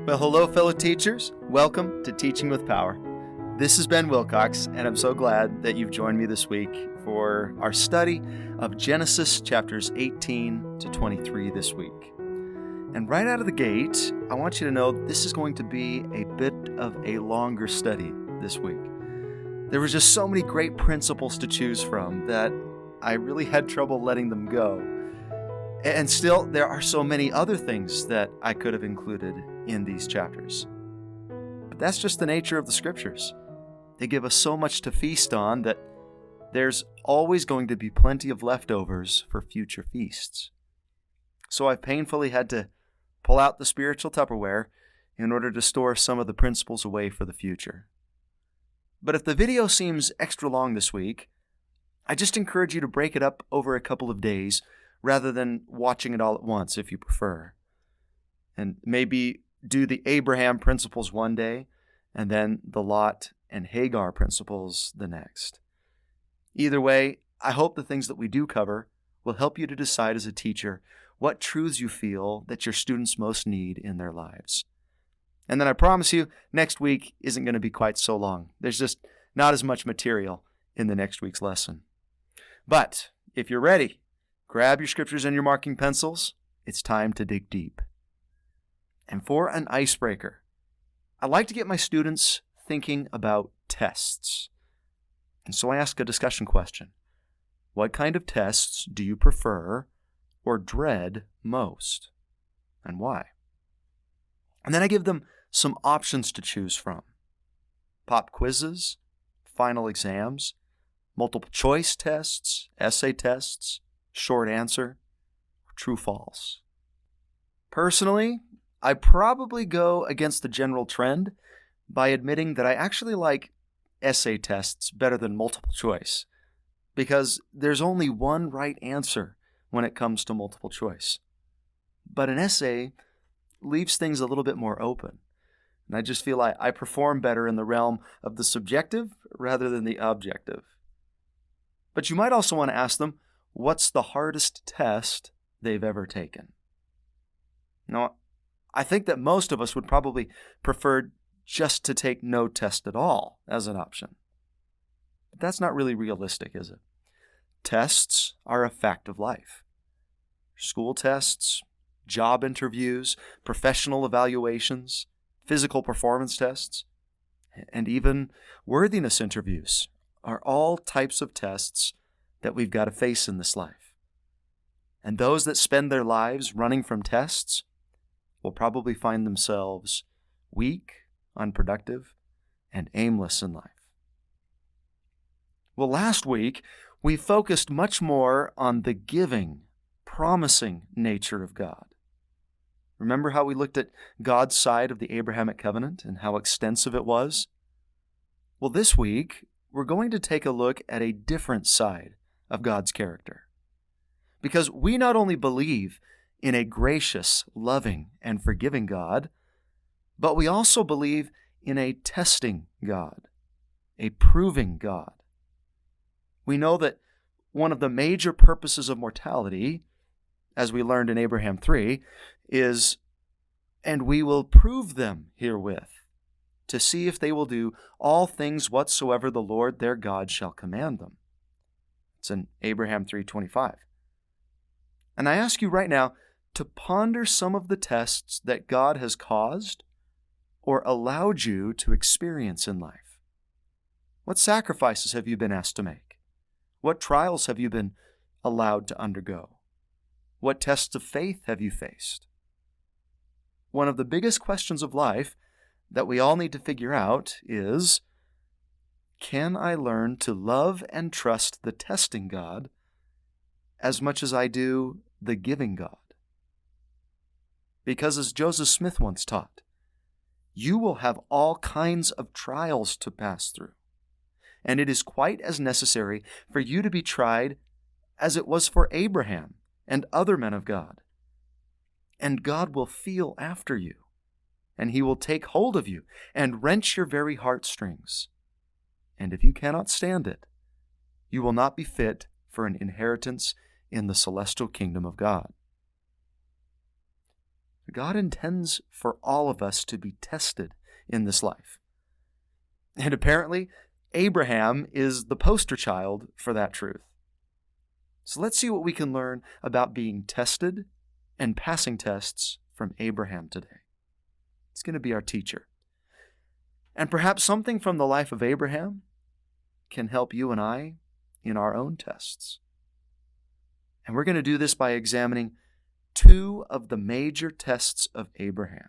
Well, hello, fellow teachers. Welcome to Teaching with Power. This is Ben Wilcox, and I'm so glad that you've joined me this week for our study of Genesis chapters 18 to 23 this week. And right out of the gate, I want you to know this is going to be a bit of a longer study this week. There was just so many great principles to choose from that I really had trouble letting them go. And still, there are so many other things that I could have included in these chapters. But that's just the nature of the scriptures. They give us so much to feast on that there's always going to be plenty of leftovers for future feasts. So I've painfully had to pull out the spiritual Tupperware in order to store some of the principles away for the future. But if the video seems extra long this week, I just encourage you to break it up over a couple of days rather than watching it all at once if you prefer. And maybe do the Abraham principles one day, and then the Lot and Hagar principles the next. Either way, I hope the things that we do cover will help you to decide as a teacher what truths you feel that your students most need in their lives. And then I promise you, next week isn't going to be quite so long. There's just not as much material in the next week's lesson. But if you're ready, grab your scriptures and your marking pencils. It's time to dig deep. And for an icebreaker, I like to get my students thinking about tests. And so I ask a discussion question. What kind of tests do you prefer or dread most? And why? And then I give them some options to choose from. Pop quizzes, final exams, multiple choice tests, essay tests, short answer, true-false. Personally, I probably go against the general trend by admitting that I actually like essay tests better than multiple choice, because there's only one right answer when it comes to multiple choice. But an essay leaves things a little bit more open, and I just feel I perform better in the realm of the subjective rather than the objective. But you might also want to ask them, what's the hardest test they've ever taken? Now, I think that most of us would probably prefer just to take no test at all as an option. But that's not really realistic, is it? Tests are a fact of life. School tests, job interviews, professional evaluations, physical performance tests, and even worthiness interviews are all types of tests that we've got to face in this life. And those that spend their lives running from tests will probably find themselves weak, unproductive, and aimless in life. Well, last week, we focused much more on the giving, promising nature of God. Remember how we looked at God's side of the Abrahamic covenant and how extensive it was? Well, this week, we're going to take a look at a different side of God's character. Because we not only believe in a gracious, loving, and forgiving God, but we also believe in a testing God, a proving God. We know that one of the major purposes of mortality, as we learned in Abraham 3, is, and we will prove them herewith, to see if they will do all things whatsoever the Lord their God shall command them. It's in Abraham 3:25. And I ask you right now to ponder some of the tests that God has caused or allowed you to experience in life. What sacrifices have you been asked to make? What trials have you been allowed to undergo? What tests of faith have you faced? One of the biggest questions of life that we all need to figure out is, can I learn to love and trust the testing God as much as I do the giving God? Because as Joseph Smith once taught, you will have all kinds of trials to pass through, and it is quite as necessary for you to be tried as it was for Abraham and other men of God. And God will feel after you, and He will take hold of you and wrench your very heartstrings. And if you cannot stand it, you will not be fit for an inheritance in the celestial kingdom of God. God intends for all of us to be tested in this life. And apparently, Abraham is the poster child for that truth. So let's see what we can learn about being tested and passing tests from Abraham today. It's going to be our teacher. And perhaps something from the life of Abraham can help you and I in our own tests. And we're going to do this by examining two of the major tests of Abraham.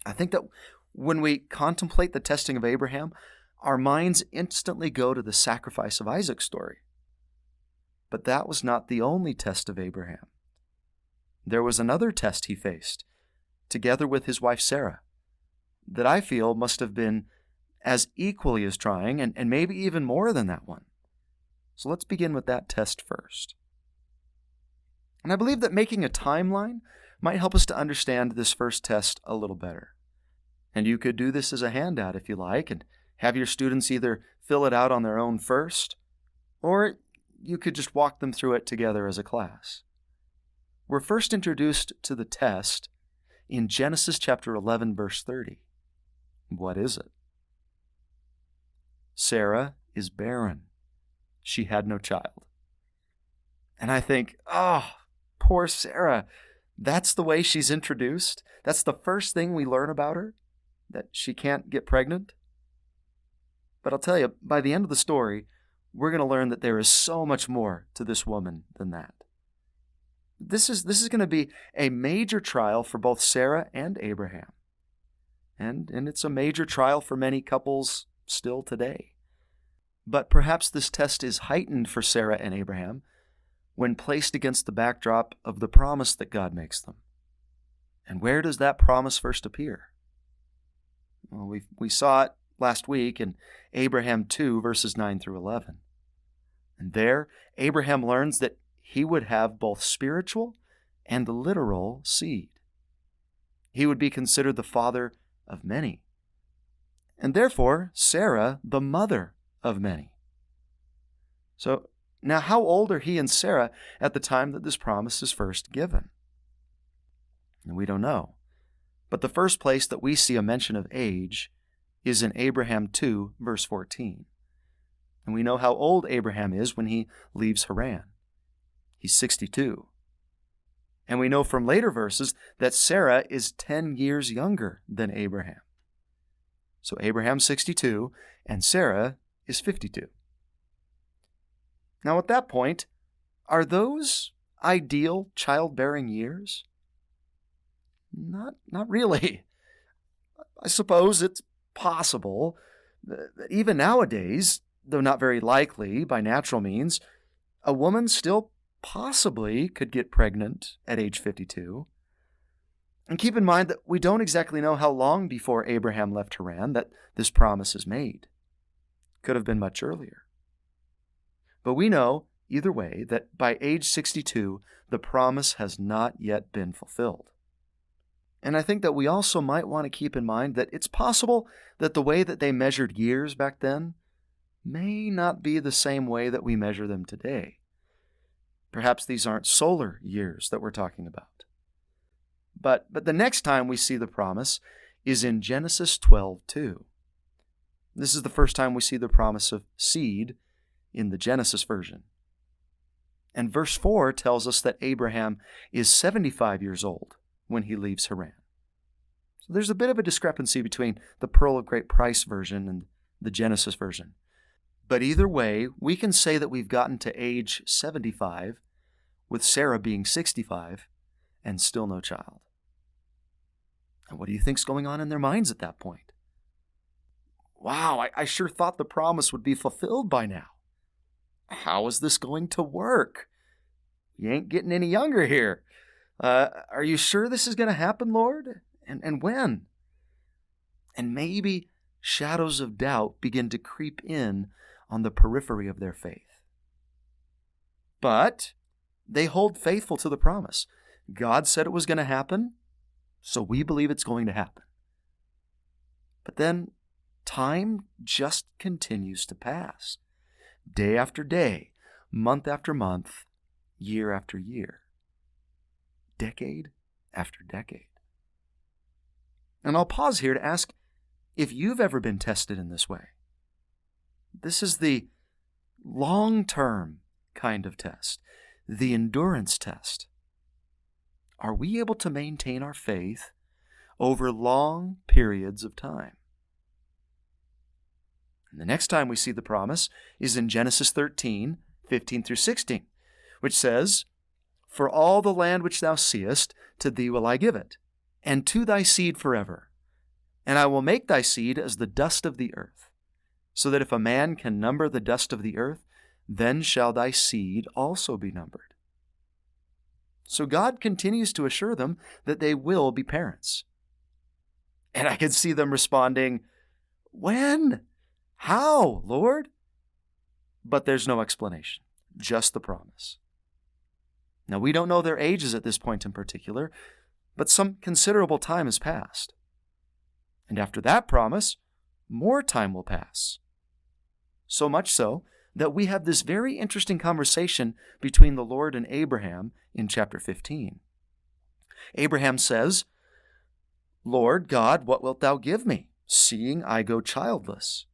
I think that when we contemplate the testing of Abraham, our minds instantly go to the sacrifice of Isaac's story. But that was not the only test of Abraham. There was another test he faced, together with his wife Sarah, that I feel must have been as equally as trying, and maybe even more than that one. So let's begin with that test first. And I believe that making a timeline might help us to understand this first test a little better. And you could do this as a handout if you like, and have your students either fill it out on their own first, or you could just walk them through it together as a class. We're first introduced to the test in Genesis chapter 11, verse 30. What is it? Sarah is barren. She had no child. And I think, oh, poor Sarah. That's the way she's introduced? That's the first thing we learn about her? That she can't get pregnant? But I'll tell you, by the end of the story, we're going to learn that there is so much more to this woman than that. This is going to be a major trial for both Sarah and Abraham. And it's a major trial for many couples still today. But perhaps this test is heightened for Sarah and Abraham when placed against the backdrop of the promise that God makes them. And where does that promise first appear? Well, we saw it last week in Abraham 2, verses 9 through 11. And there, Abraham learns that he would have both spiritual and literal seed. He would be considered the father of many, and therefore Sarah the mother of many. So now how old are he and Sarah at the time that this promise is first given? And we don't know. But the first place that we see a mention of age is in Abraham 2, verse 14. And we know how old Abraham is when he leaves Haran. He's 62. And we know from later verses that Sarah is 10 years younger than Abraham. So Abraham's 62 and Sarah is 52. Now at that point, are those ideal childbearing years? Not really. I suppose it's possible that even nowadays, though not very likely by natural means, a woman still possibly could get pregnant at age 52. And keep in mind that we don't exactly know how long before Abraham left Haran that this promise is made. Could have been much earlier. But we know, either way, that by age 62, the promise has not yet been fulfilled. And I think that we also might want to keep in mind that it's possible that the way that they measured years back then may not be the same way that we measure them today. Perhaps these aren't solar years that we're talking about. But the next time we see the promise is in Genesis 12:2. This is the first time we see the promise of seed in the Genesis version. And verse 4 tells us that Abraham is 75 years old when he leaves Haran. So there's a bit of a discrepancy between the Pearl of Great Price version and the Genesis version. But either way, we can say that we've gotten to age 75, with Sarah being 65, and still no child. And what do you think's going on in their minds at that point? Wow, I sure thought the promise would be fulfilled by now. How is this going to work? You ain't getting any younger here. Are you sure this is going to happen, Lord? And when? And maybe shadows of doubt begin to creep in on the periphery of their faith. But they hold faithful to the promise. God said it was going to happen, so we believe it's going to happen. But then time just continues to pass. Day after day, month after month, year after year. Decade after decade. And I'll pause here to ask if you've ever been tested in this way. This is the long-term kind of test, the endurance test. Are we able to maintain our faith over long periods of time? And the next time we see the promise is in Genesis 13, 15 through 16, which says, "For all the land which thou seest, to thee will I give it, and to thy seed forever. And I will make thy seed as the dust of the earth, so that if a man can number the dust of the earth, then shall thy seed also be numbered." So God continues to assure them that they will be parents. And I can see them responding, "When? How, Lord?" But there's no explanation, just the promise. Now, we don't know their ages at this point in particular, but some considerable time has passed. And after that promise, more time will pass. So much so that we have this very interesting conversation between the Lord and Abraham in chapter 15. Abraham says, "Lord God, what wilt thou give me, seeing I go childless?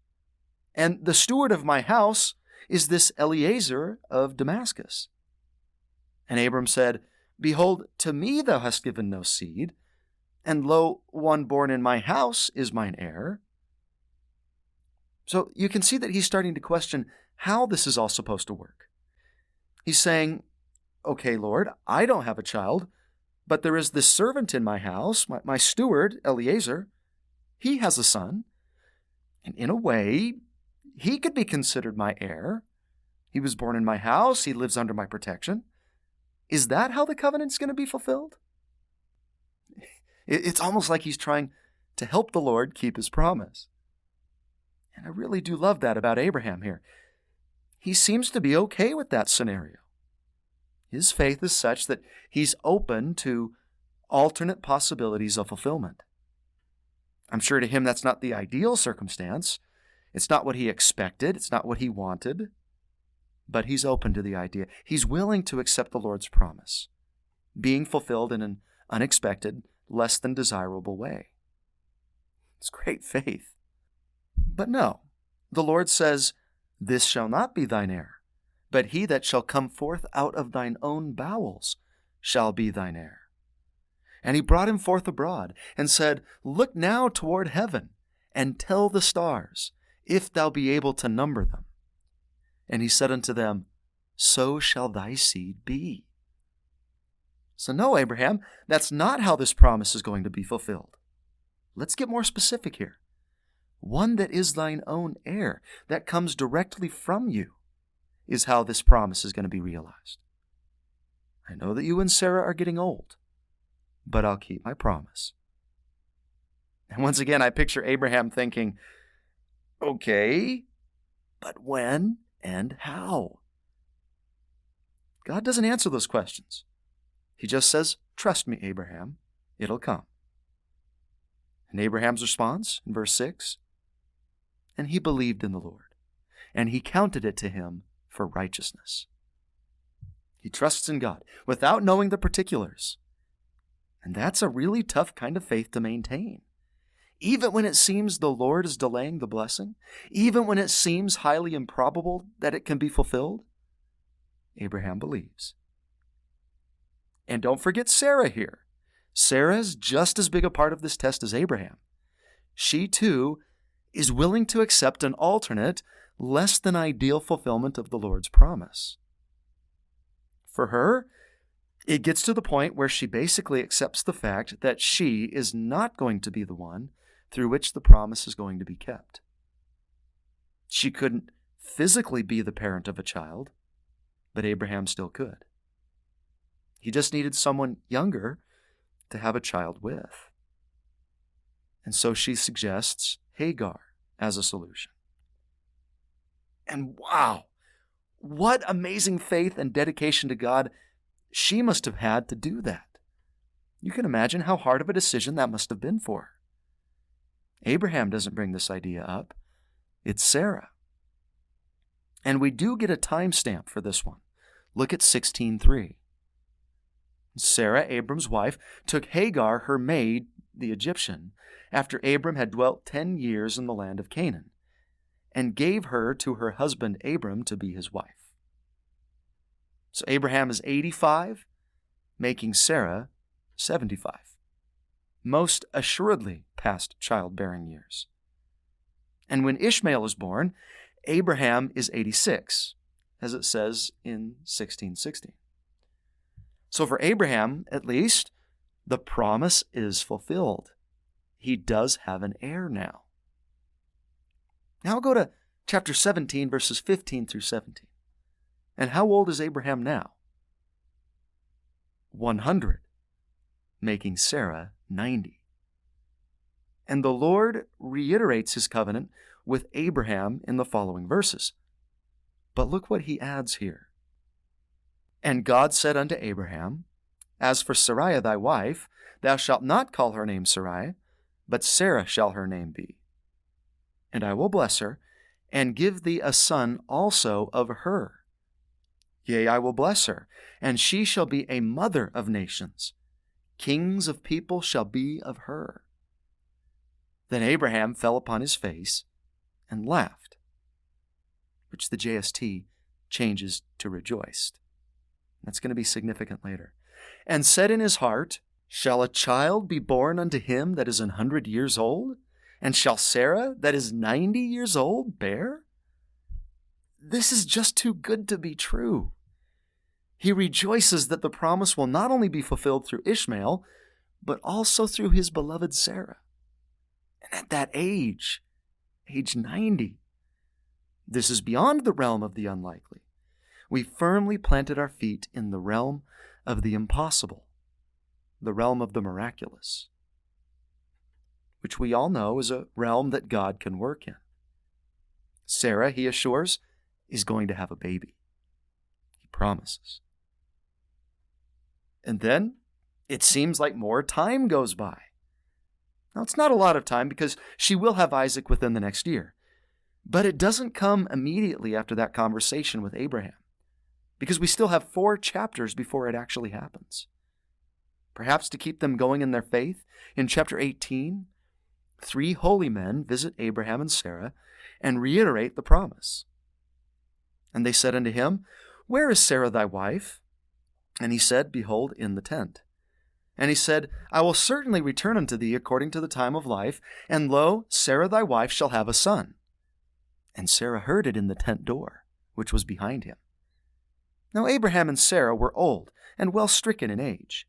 And the steward of my house is this Eliezer of Damascus." And Abram said, "Behold, to me thou hast given no seed, and lo, one born in my house is mine heir." So you can see that he's starting to question how this is all supposed to work. He's saying, "Okay, Lord, I don't have a child, but there is this servant in my house, my steward, Eliezer. He has a son, and in a way, he could be considered my heir. He was born in my house. He lives under my protection. Is that how the covenant's going to be fulfilled?" It's almost like he's trying to help the Lord keep his promise. And I really do love that about Abraham here. He seems to be okay with that scenario. His faith is such that he's open to alternate possibilities of fulfillment. I'm sure to him that's not the ideal circumstance. It's not what he expected. It's not what he wanted. But he's open to the idea. He's willing to accept the Lord's promise, being fulfilled in an unexpected, less than desirable way. It's great faith. But no, the Lord says, "This shall not be thine heir, but he that shall come forth out of thine own bowels shall be thine heir." And he brought him forth abroad, and said, "Look now toward heaven, and tell the stars, if thou be able to number them." And he said unto them, "So shall thy seed be." So no, Abraham, that's not how this promise is going to be fulfilled. Let's get more specific here. One that is thine own heir, that comes directly from you, is how this promise is going to be realized. I know that you and Sarah are getting old, but I'll keep my promise. And once again, I picture Abraham thinking, "Okay, but when and how?" God doesn't answer those questions. He just says, "Trust me, Abraham, it'll come." And Abraham's response in verse 6, "And he believed in the Lord, and he counted it to him for righteousness." He trusts in God without knowing the particulars. And that's a really tough kind of faith to maintain. Even when it seems the Lord is delaying the blessing, even when it seems highly improbable that it can be fulfilled, Abraham believes. And don't forget Sarah here. Sarah is just as big a part of this test as Abraham. She too is willing to accept an alternate, less than ideal fulfillment of the Lord's promise. For her, it gets to the point where she basically accepts the fact that she is not going to be the one through which the promise is going to be kept. She couldn't physically be the parent of a child, but Abraham still could. He just needed someone younger to have a child with. And so she suggests Hagar as a solution. And wow, what amazing faith and dedication to God she must have had to do that. You can imagine how hard of a decision that must have been for her. Abraham doesn't bring this idea up. It's Sarah. And we do get a timestamp for this one. Look at 16:3. Sarah, Abram's wife, took Hagar, her maid, the Egyptian, after Abram had dwelt 10 years in the land of Canaan, and gave her to her husband Abram to be his wife. So Abraham is 85, making Sarah 75. Most assuredly past childbearing years. And when Ishmael is born, Abraham is 86, as it says in 16:16. So for Abraham, at least, the promise is fulfilled. He does have an heir now. Now go to chapter 17, verses 15 through 17. And how old is Abraham now? 100, making Sarah 90. And the Lord reiterates his covenant with Abraham in the following verses. But look what he adds here. And God said unto Abraham, As for Sarai thy wife, thou shalt not call her name Sarai, but Sarah shall her name be. And I will bless her, and give thee a son also of her. Yea, I will bless her, and she shall be a mother of nations. Kings of people shall be of her. Then Abraham fell upon his face and laughed, which the JST changes to rejoiced. That's going to be significant later. And said in his heart, Shall a child be born unto him that is 100 years old? And shall Sarah, that is 90 years old, bear? This is just too good to be true. He rejoices that the promise will not only be fulfilled through Ishmael, but also through his beloved Sarah. And at that age 90, this is beyond the realm of the unlikely. We firmly planted our feet in the realm of the impossible, the realm of the miraculous, which we all know is a realm that God can work in. Sarah, he assures, is going to have a baby. He promises. And then it seems like more time goes by. Now, it's not a lot of time because she will have Isaac within the next year. But it doesn't come immediately after that conversation with Abraham, because we still have 4 chapters before it actually happens. Perhaps to keep them going in their faith, in chapter 18, 3 holy men visit Abraham and Sarah and reiterate the promise. And they said unto him, Where is Sarah thy wife? And he said, Behold, in the tent. And he said, I will certainly return unto thee according to the time of life, and lo, Sarah thy wife shall have a son. And Sarah heard it in the tent door, which was behind him. Now Abraham and Sarah were old, and well stricken in age,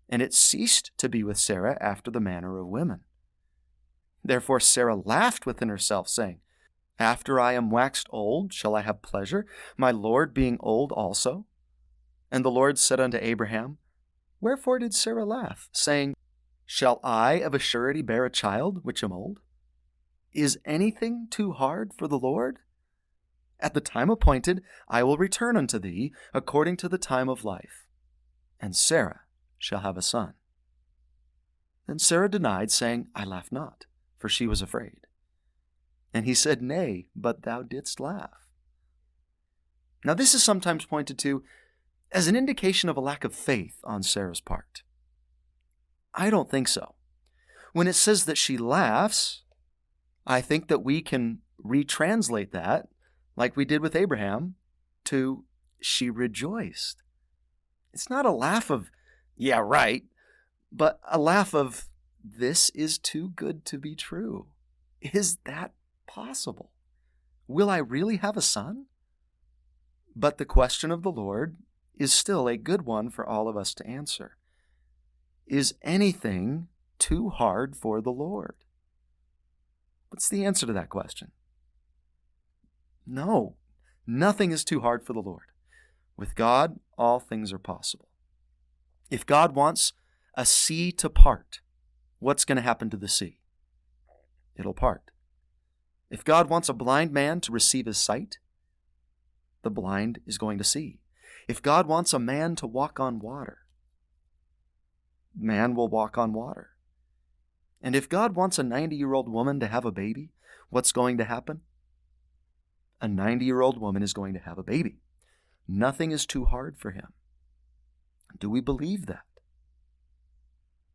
and it ceased to be with Sarah after the manner of women. Therefore Sarah laughed within herself, saying, After I am waxed old, shall I have pleasure, my Lord being old also? And the Lord said unto Abraham, Wherefore did Sarah laugh, saying, Shall I of a surety bear a child, which am old? Is anything too hard for the Lord? At the time appointed I will return unto thee according to the time of life, and Sarah shall have a son. Then Sarah denied, saying, I laugh not, for she was afraid. And he said, Nay, but thou didst laugh. Now this is sometimes pointed to as an indication of a lack of faith on Sarah's part. I don't think so. When it says that she laughs, I think that we can retranslate that, like we did with Abraham, to she rejoiced. It's not a laugh of, yeah, right, but a laugh of, this is too good to be true. Is that possible? Will I really have a son? But the question of the Lord is still a good one for all of us to answer. Is anything too hard for the Lord? What's the answer to that question? No, nothing is too hard for the Lord. With God, all things are possible. If God wants a sea to part, what's going to happen to the sea? It'll part. If God wants a blind man to receive his sight, the blind is going to see. If God wants a man to walk on water, man will walk on water. And if God wants a 90-year-old woman to have a baby, what's going to happen? A 90-year-old woman is going to have a baby. Nothing is too hard for him. Do we believe that?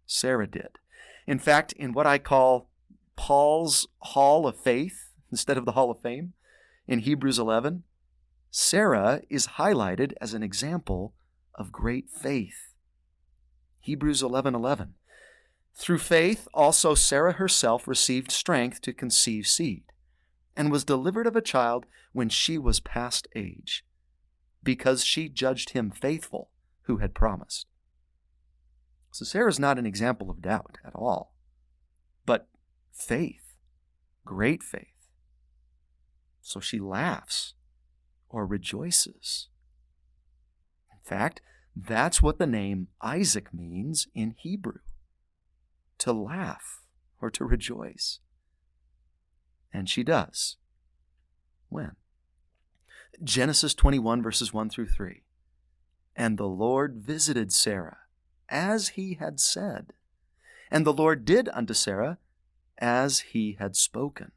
Sarah did. In fact, in what I call Paul's Hall of Faith, instead of the Hall of Fame, in Hebrews 11, Sarah is highlighted as an example of great faith. Hebrews 11:11. Through faith also Sarah herself received strength to conceive seed, and was delivered of a child when she was past age, because she judged him faithful who had promised. So Sarah's not an example of doubt at all, but faith, great faith. So she laughs or rejoices. In fact, that's what the name Isaac means in Hebrew, to laugh or to rejoice. And she does. When? Genesis 21, verses 1 through 3. And the Lord visited Sarah, as he had said, and the Lord did unto Sarah as he had spoken.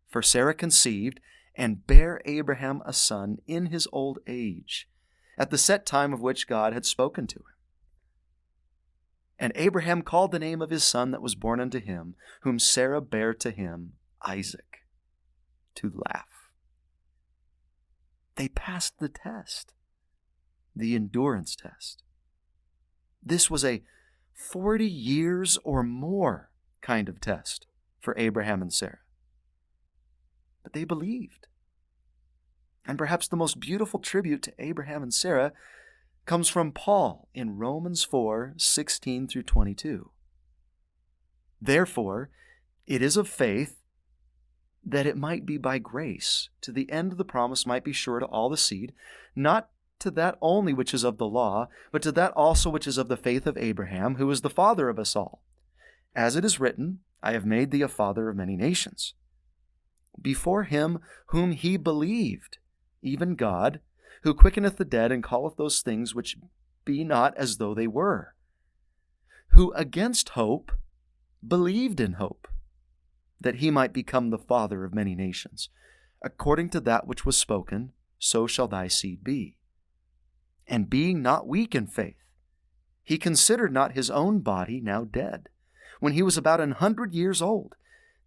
For Sarah conceived and bare Abraham a son in his old age, at the set time of which God had spoken to him. And Abraham called the name of his son that was born unto him, whom Sarah bare to him, Isaac, to laugh. They passed the test, the endurance test. This was a 40 years or more kind of test for Abraham and Sarah. But they believed. And perhaps the most beautiful tribute to Abraham and Sarah comes from Paul in Romans 4:16 through 22. Therefore, it is of faith that it might be by grace, to the end the promise might be sure to all the seed, not to that only which is of the law, but to that also which is of the faith of Abraham, who is the father of us all. As it is written, I have made thee a father of many nations. Before him whom he believed, even God, who quickeneth the dead and calleth those things which be not as though they were, who against hope believed in hope, that he might become the father of many nations, according to that which was spoken, so shall thy seed be. And being not weak in faith, he considered not his own body now dead, when he was about 100 years old,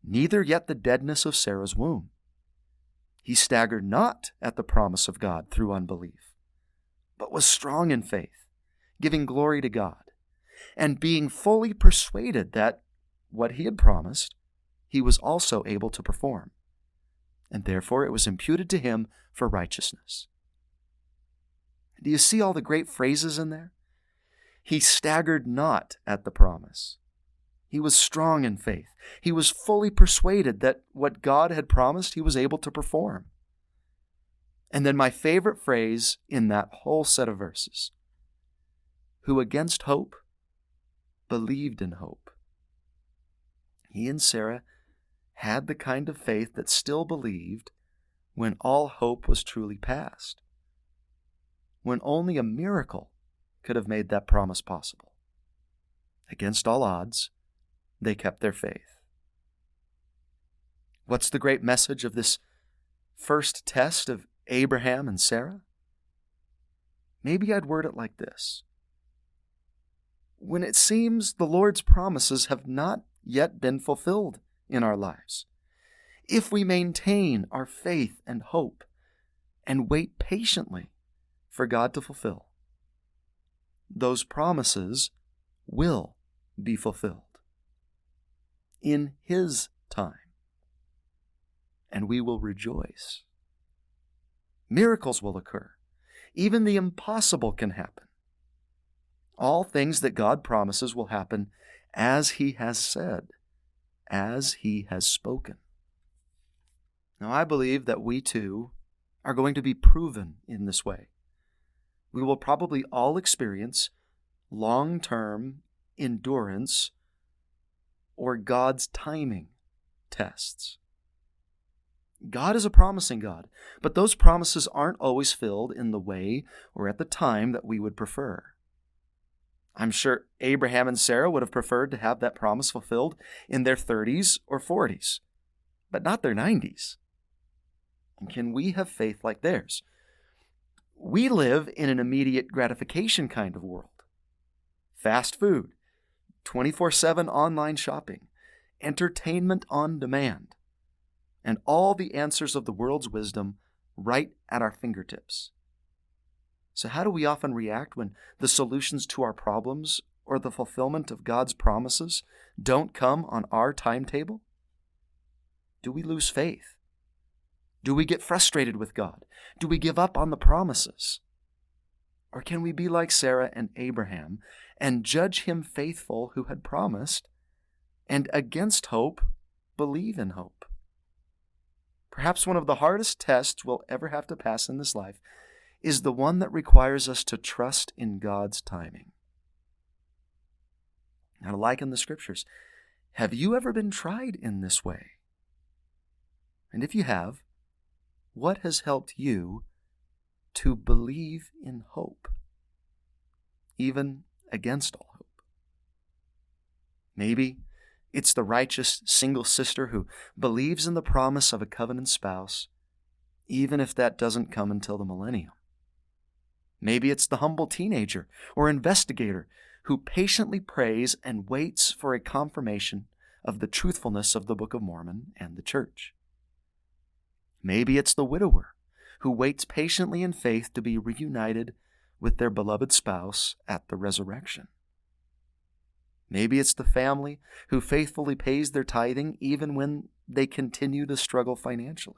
neither yet the deadness of Sarah's womb. He staggered not at the promise of God through unbelief, but was strong in faith, giving glory to God, and being fully persuaded that what he had promised, he was also able to perform, and therefore it was imputed to him for righteousness. Do you see all the great phrases in there? He staggered not at the promise. He was strong in faith. He was fully persuaded that what God had promised, he was able to perform. And then my favorite phrase in that whole set of verses, who against hope believed in hope. He and Sarah had the kind of faith that still believed when all hope was truly past, when only a miracle could have made that promise possible. Against all odds, they kept their faith. What's the great message of this first test of Abraham and Sarah? Maybe I'd word it like this. When it seems the Lord's promises have not yet been fulfilled in our lives, if we maintain our faith and hope and wait patiently for God to fulfill, those promises will be fulfilled in His time, and we will rejoice. Miracles will occur. Even the impossible can happen. All things that God promises will happen as He has said, as He has spoken. Now, I believe that we too are going to be proven in this way. We will probably all experience long-term endurance or God's timing tests. God is a promising God, but those promises aren't always filled in the way or at the time that we would prefer. I'm sure Abraham and Sarah would have preferred to have that promise fulfilled in their 30s or 40s, but not their 90s. And can we have faith like theirs? We live in an immediate gratification kind of world. Fast food, 24/7 online shopping, entertainment on demand, and all the answers of the world's wisdom right at our fingertips. So how do we often react when the solutions to our problems or the fulfillment of God's promises don't come on our timetable? Do we lose faith? Do we get frustrated with God? Do we give up on the promises? Or can we be like Sarah and Abraham and judge him faithful who had promised, and against hope, believe in hope? Perhaps one of the hardest tests we'll ever have to pass in this life is the one that requires us to trust in God's timing. Now, like in the scriptures, have you ever been tried in this way? And if you have, what has helped you to believe in hope, even against all hope? Maybe it's the righteous single sister who believes in the promise of a covenant spouse, even if that doesn't come until the millennium. Maybe it's the humble teenager or investigator who patiently prays and waits for a confirmation of the truthfulness of the Book of Mormon and the church. Maybe it's the widower who waits patiently in faith to be reunited with their beloved spouse at the resurrection. Maybe it's the family who faithfully pays their tithing even when they continue to struggle financially.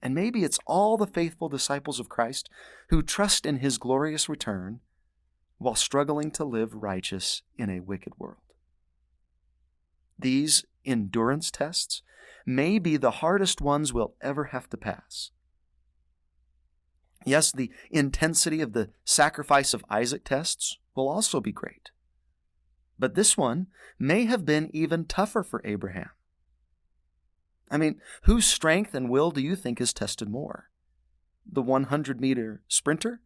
And maybe it's all the faithful disciples of Christ who trust in his glorious return while struggling to live righteous in a wicked world. These endurance tests may be the hardest ones we'll ever have to pass. Yes, the intensity of the sacrifice of Isaac tests will also be great. But this one may have been even tougher for Abraham. I mean, whose strength and will do you think is tested more? The 100-meter sprinter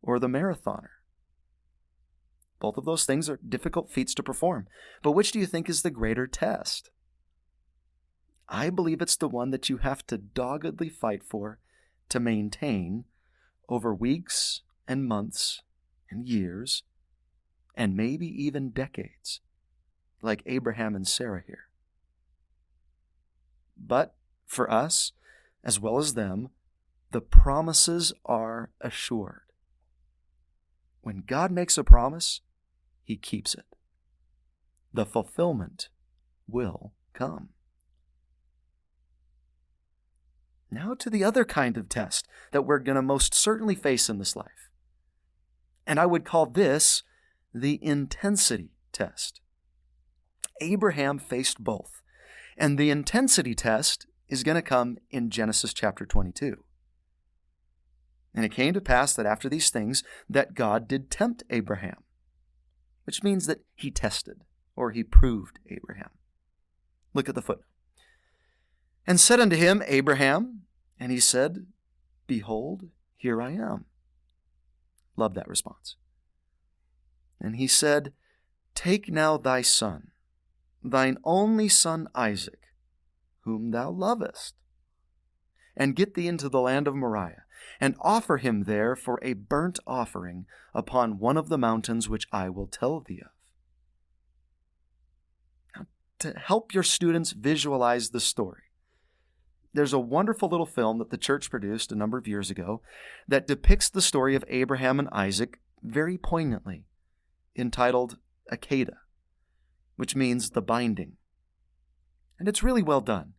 or the marathoner? Both of those things are difficult feats to perform. But which do you think is the greater test? I believe it's the one that you have to doggedly fight for to maintain over weeks and months and years and maybe even decades, like Abraham and Sarah here. But for us, as well as them, the promises are assured. When God makes a promise, he keeps it. The fulfillment will come. Now to the other kind of test that we're going to most certainly face in this life. And I would call this the intensity test. Abraham faced both. And the intensity test is going to come in Genesis chapter 22. And it came to pass that after these things, that God did tempt Abraham, which means that he tested, or he proved Abraham. Look at the footnote. And said unto him, Abraham, and he said, Behold, here I am. Love that response. And he said, Take now thy son, thine only son Isaac, whom thou lovest, and get thee into the land of Moriah, and offer him there for a burnt offering upon one of the mountains which I will tell thee of. Now, to help your students visualize the story, there's a wonderful little film that the church produced a number of years ago that depicts the story of Abraham and Isaac very poignantly, entitled Akedah, which means the binding. And it's really well done.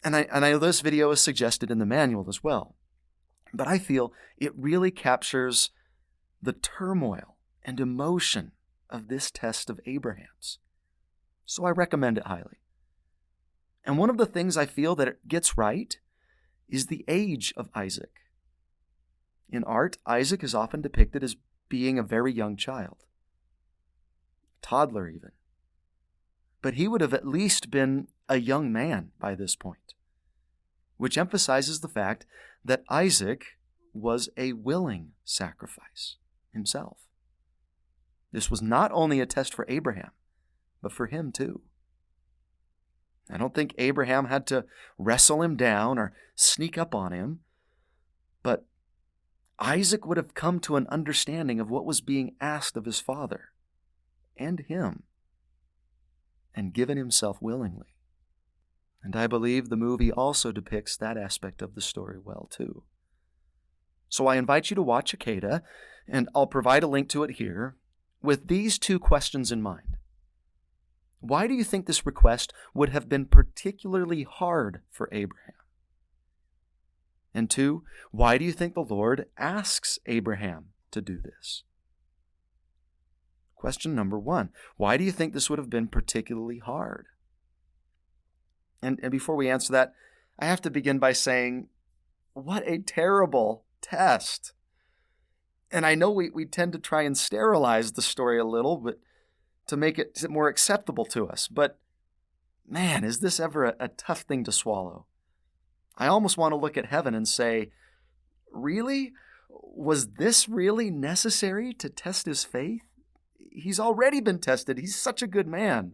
And I know this video is suggested in the manual as well, but I feel it really captures the turmoil and emotion of this test of Abraham's. So I recommend it highly. And one of the things I feel that it gets right is the age of Isaac. In art, Isaac is often depicted as being a very young child, toddler even. But he would have at least been a young man by this point, which emphasizes the fact that Isaac was a willing sacrifice himself. This was not only a test for Abraham, but for him too. I don't think Abraham had to wrestle him down or sneak up on him, But Isaac would have come to an understanding of what was being asked of his father and him, and given himself willingly. And I believe the movie also depicts that aspect of the story well, too. So I invite you to watch Akedah, and I'll provide a link to it here, with these two questions in mind. Why do you think this request would have been particularly hard for Abraham? And two, why do you think the Lord asks Abraham to do this? Question number one, why do you think this would have been particularly hard? And before we answer that, I have to begin by saying, what a terrible test. And I know we tend to try and sterilize the story a little, but to make it more acceptable to us. But man, is this ever a tough thing to swallow? I almost want to look at heaven and say, really? Was this really necessary to test his faith? He's already been tested. He's such a good man.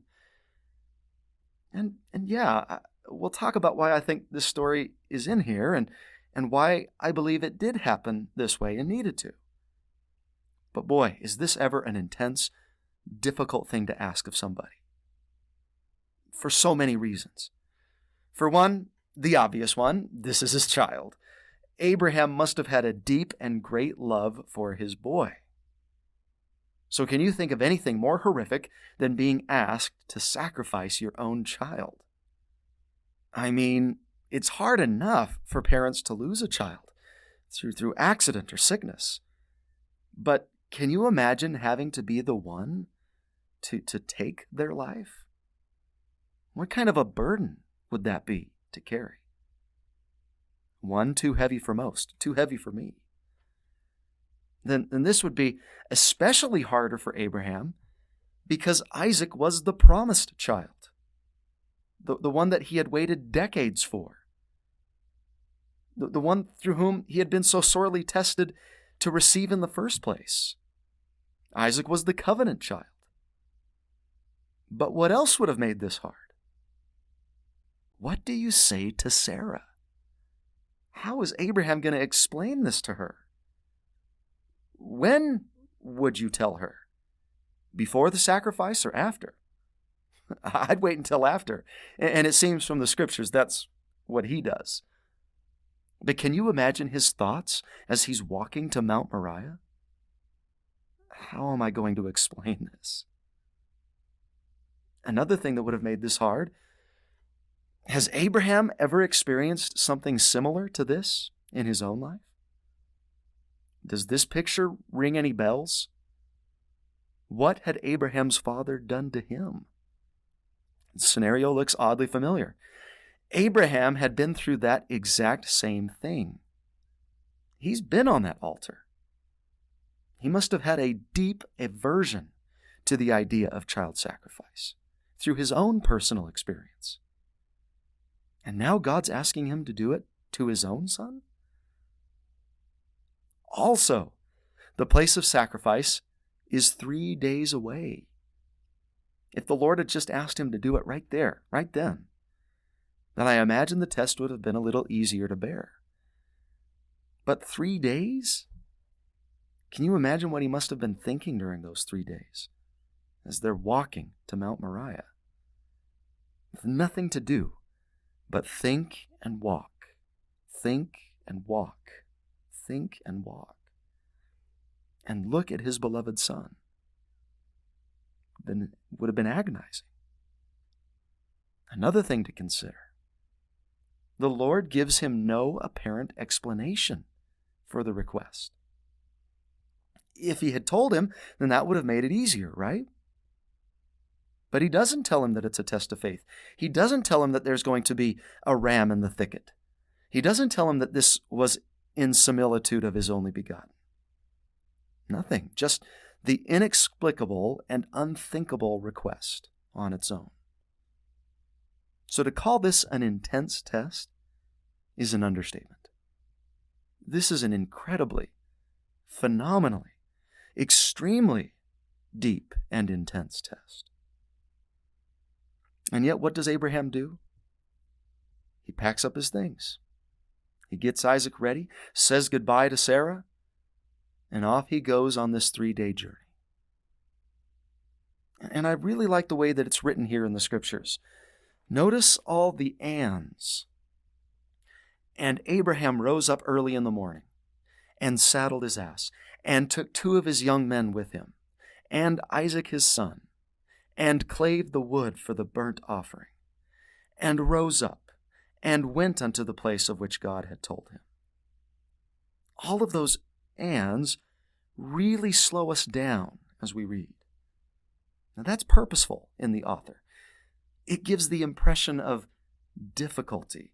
And yeah, we'll talk about why I think this story is in here and why I believe it did happen this way and needed to. But boy, is this ever an intense, difficult thing to ask of somebody. For so many reasons. For one, the obvious one, this is his child. Abraham must have had a deep and great love for his boy. So can you think of anything more horrific than being asked to sacrifice your own child? I mean, it's hard enough for parents to lose a child through accident or sickness. But can you imagine having to be the one to take their life? What kind of a burden would that be to carry? One, too heavy for most, too heavy for me. Then this would be especially harder for Abraham because Isaac was the promised child, the one that he had waited decades for, the one through whom he had been so sorely tested to receive in the first place. Isaac was the covenant child. But what else would have made this hard? What do you say to Sarah? How is Abraham going to explain this to her? When would you tell her? Before the sacrifice or after? I'd wait until after. And it seems from the scriptures that's what he does. But can you imagine his thoughts as he's walking to Mount Moriah? How am I going to explain this? Another thing that would have made this hard, has Abraham ever experienced something similar to this in his own life? Does this picture ring any bells? What had Abraham's father done to him? The scenario looks oddly familiar. Abraham had been through that exact same thing. He's been on that altar. He must have had a deep aversion to the idea of child sacrifice through his own personal experience. And now God's asking him to do it to his own son? Also, the place of sacrifice is 3 days away. If the Lord had just asked him to do it right there, right then I imagine the test would have been a little easier to bear. But 3 days? Can you imagine what he must have been thinking during those 3 days as they're walking to Mount Moriah? With nothing to do but think and walk, think and walk, think and walk, and look at his beloved son. Then it would have been agonizing. Another thing to consider, the Lord gives him no apparent explanation for the request. If he had told him, then that would have made it easier, right? But he doesn't tell him that it's a test of faith. He doesn't tell him that there's going to be a ram in the thicket. He doesn't tell him that this was in similitude of his only begotten. Nothing, just the inexplicable and unthinkable request on its own. So to call this an intense test is an understatement. This is an incredibly, phenomenally, extremely deep and intense test. And yet, what does Abraham do? He packs up his things He gets Isaac ready, says goodbye to Sarah, and off he goes on this 3-day journey. And I really like the way that it's written here in the scriptures. Notice all the ands. And Abraham rose up early in the morning and saddled his ass and took 2 of his young men with him and Isaac his son and clave the wood for the burnt offering and rose up and went unto the place of which God had told him. All of those ands really slow us down as we read. Now that's purposeful in the author. It gives the impression of difficulty,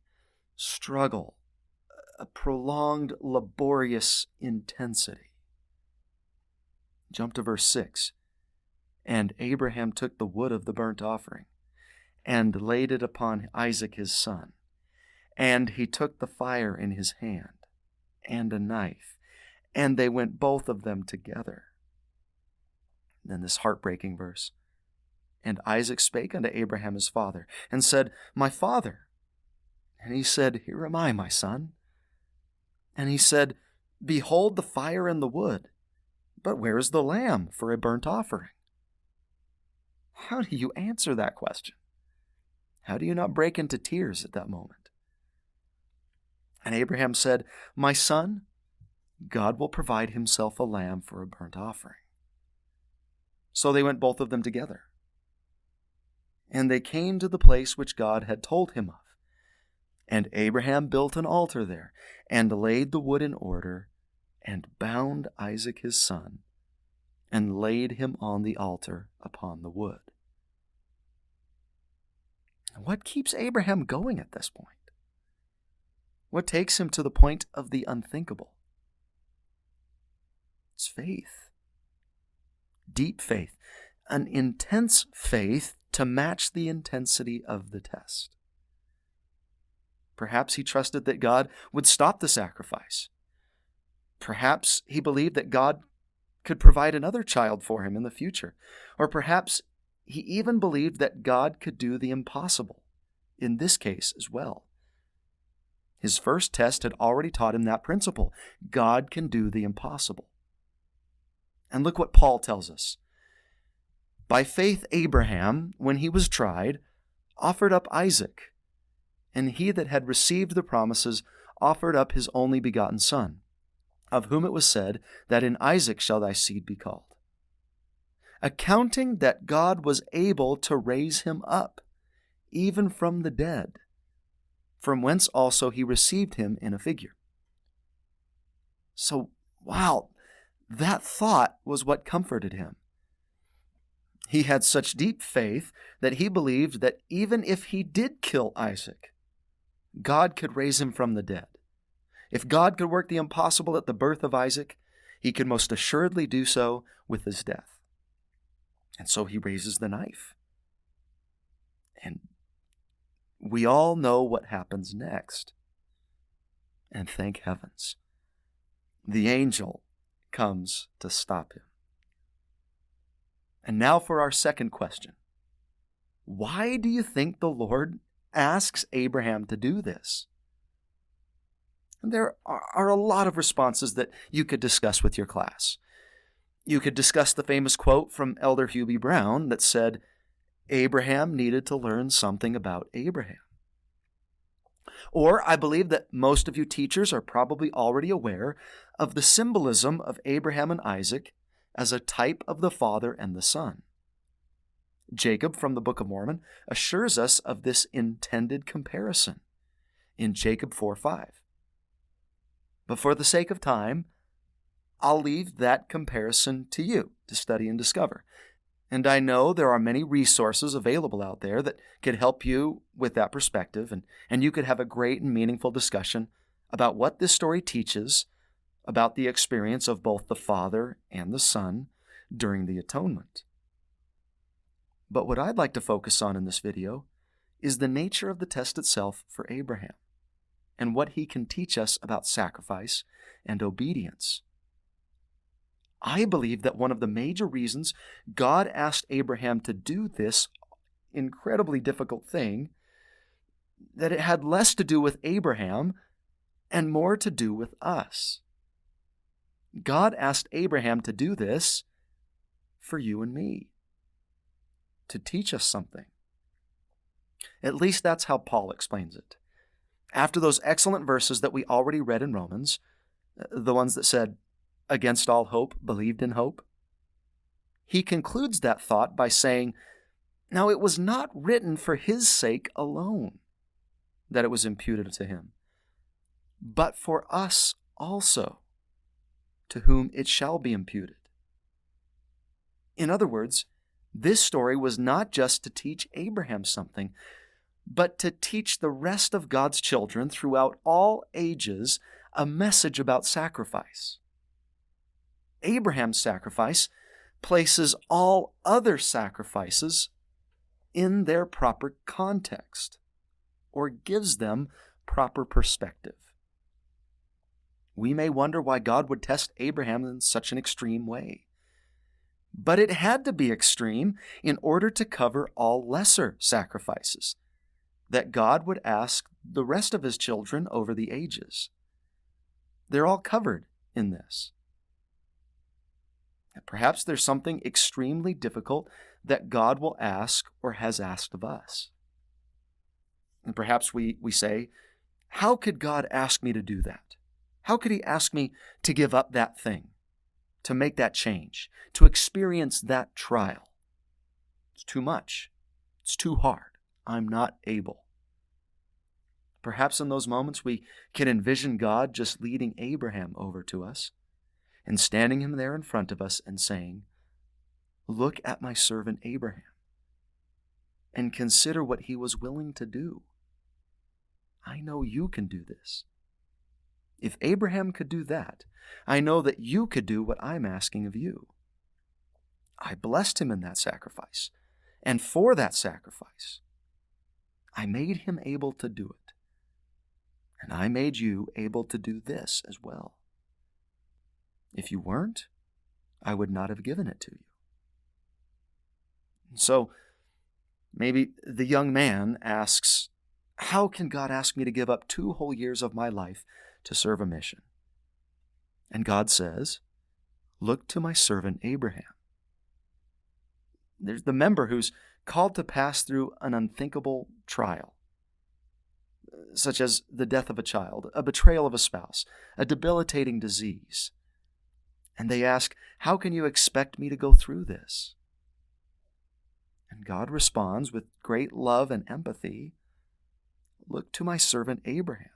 struggle, a prolonged, laborious intensity. Jump to verse 6. And Abraham took the wood of the burnt offering and laid it upon Isaac his son. And he took the fire in his hand and a knife, and they went both of them together. Then this heartbreaking verse. And Isaac spake unto Abraham his father, and said, My father. And he said, Here am I, my son. And he said, Behold the fire and the wood, but where is the lamb for a burnt offering? How do you answer that question? How do you not break into tears at that moment? And Abraham said, My son, God will provide himself a lamb for a burnt offering. So they went both of them together. And they came to the place which God had told him of. And Abraham built an altar there, and laid the wood in order, and bound Isaac his son, and laid him on the altar upon the wood. What keeps Abraham going at this point? What takes him to the point of the unthinkable? It's faith. Deep faith. An intense faith to match the intensity of the test. Perhaps he trusted that God would stop the sacrifice. Perhaps he believed that God could provide another child for him in the future. Or perhaps he even believed that God could do the impossible, in this case as well. His first test had already taught him that principle. God can do the impossible. And look what Paul tells us. By faith Abraham, when he was tried, offered up Isaac, and he that had received the promises offered up his only begotten son, of whom it was said, that in Isaac shall thy seed be called. Accounting that God was able to raise him up, even from the dead, from whence also he received him in a figure. So, wow, that thought was what comforted him. He had such deep faith that he believed that even if he did kill Isaac, God could raise him from the dead. If God could work the impossible at the birth of Isaac, he could most assuredly do so with his death. And so he raises the knife. And we all know what happens next. And thank heavens, the angel comes to stop him. And now for our second question. Why do you think the Lord asks Abraham to do this? And there are a lot of responses that you could discuss with your class. You could discuss the famous quote from Elder Hugh B. Brown that said, Abraham needed to learn something about Abraham. Or I believe that most of you teachers are probably already aware of the symbolism of Abraham and Isaac as a type of the Father and the Son. Jacob from the Book of Mormon assures us of this intended comparison in Jacob 4:5. But for the sake of time, I'll leave that comparison to you to study and discover. And I know there are many resources available out there that could help you with that perspective, and you could have a great and meaningful discussion about what this story teaches about the experience of both the Father and the Son during the atonement. But what I'd like to focus on in this video is the nature of the test itself for Abraham and what he can teach us about sacrifice and obedience. I believe that one of the major reasons God asked Abraham to do this incredibly difficult thing, that it had less to do with Abraham and more to do with us. God asked Abraham to do this for you and me, to teach us something. At least that's how Paul explains it. After those excellent verses that we already read in Romans, the ones that said, against all hope, believed in hope, he concludes that thought by saying, now it was not written for his sake alone that it was imputed to him, but for us also, to whom it shall be imputed. In other words, this story was not just to teach Abraham something, but to teach the rest of God's children throughout all ages a message about sacrifice. Abraham's sacrifice places all other sacrifices in their proper context, or gives them proper perspective. We may wonder why God would test Abraham in such an extreme way. But it had to be extreme in order to cover all lesser sacrifices that God would ask the rest of his children over the ages. They're all covered in this. Perhaps there's something extremely difficult that God will ask or has asked of us. And perhaps we say, how could God ask me to do that? How could he ask me to give up that thing, to make that change, to experience that trial? It's too much. It's too hard. I'm not able. Perhaps in those moments we can envision God just leading Abraham over to us and standing him there in front of us and saying, look at my servant Abraham and consider what he was willing to do. I know you can do this. If Abraham could do that, I know that you could do what I'm asking of you. I blessed him in that sacrifice, and for that sacrifice, I made him able to do it. And I made you able to do this as well. If you weren't, I would not have given it to you. So, maybe the young man asks, how can God ask me to give up 2 whole years of my life to serve a mission? And God says, look to my servant Abraham. There's the member who's called to pass through an unthinkable trial, such as the death of a child, a betrayal of a spouse, a debilitating disease. And they ask, how can you expect me to go through this? And God responds with great love and empathy, look to my servant Abraham,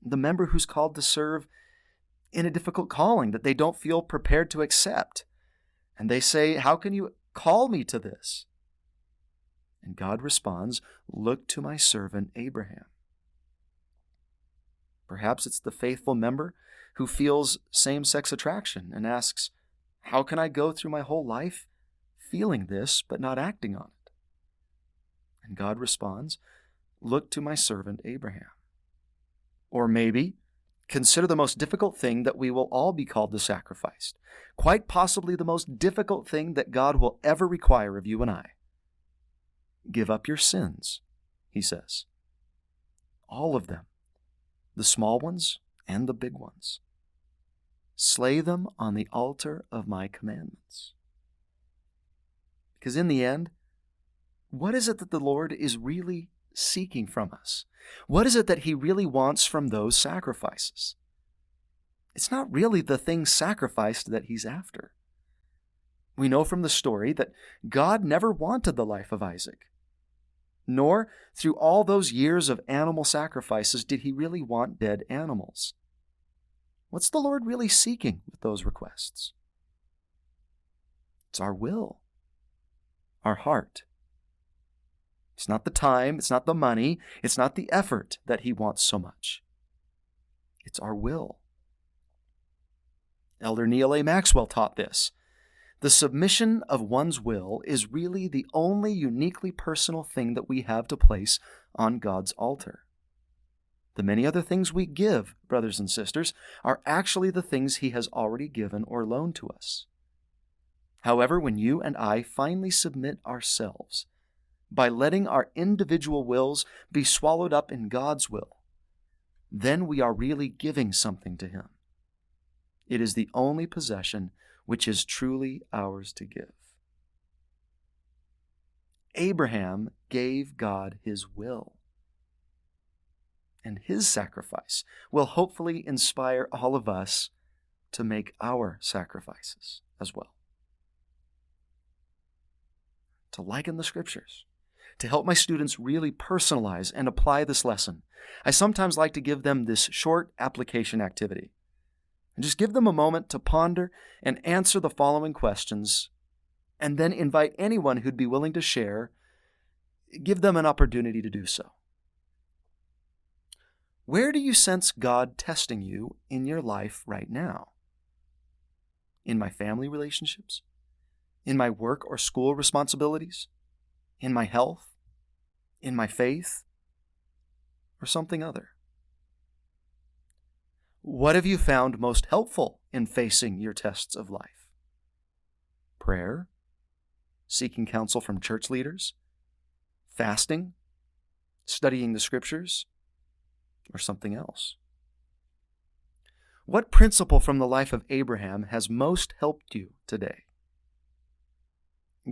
the member who's called to serve in a difficult calling that they don't feel prepared to accept. And they say, how can you call me to this? And God responds, look to my servant Abraham. Perhaps it's the faithful member who feels same-sex attraction and asks, how can I go through my whole life feeling this but not acting on it? And God responds, look to my servant Abraham. Or maybe, consider the most difficult thing that we will all be called to sacrifice. Quite possibly the most difficult thing that God will ever require of you and I. Give up your sins, he says. All of them, the small ones and the big ones. Slay them on the altar of my commandments. Because in the end, what is it that the Lord is really seeking from us? What is it that he really wants from those sacrifices? It's not really the things sacrificed that he's after. We know from the story that God never wanted the life of Isaac, nor through all those years of animal sacrifices did he really want dead animals. What's the Lord really seeking with those requests? It's our will, our heart. It's not the time, it's not the money, it's not the effort that he wants so much. It's our will. Elder Neil A. Maxwell taught this. The submission of one's will is really the only uniquely personal thing that we have to place on God's altar. The many other things we give, brothers and sisters, are actually the things he has already given or loaned to us. However, when you and I finally submit ourselves, by letting our individual wills be swallowed up in God's will, then we are really giving something to him. It is the only possession which is truly ours to give. Abraham gave God his will. And his sacrifice will hopefully inspire all of us to make our sacrifices as well. To liken the scriptures, to help my students really personalize and apply this lesson, I sometimes like to give them this short application activity. And just give them a moment to ponder and answer the following questions, and then invite anyone who'd be willing to share, give them an opportunity to do so. Where do you sense God testing you in your life right now? In my family relationships? In my work or school responsibilities? In my health? In my faith? Or something other? What have you found most helpful in facing your tests of life? Prayer? Seeking counsel from church leaders? Fasting? Studying the scriptures? Or something else? What principle from the life of Abraham has most helped you today?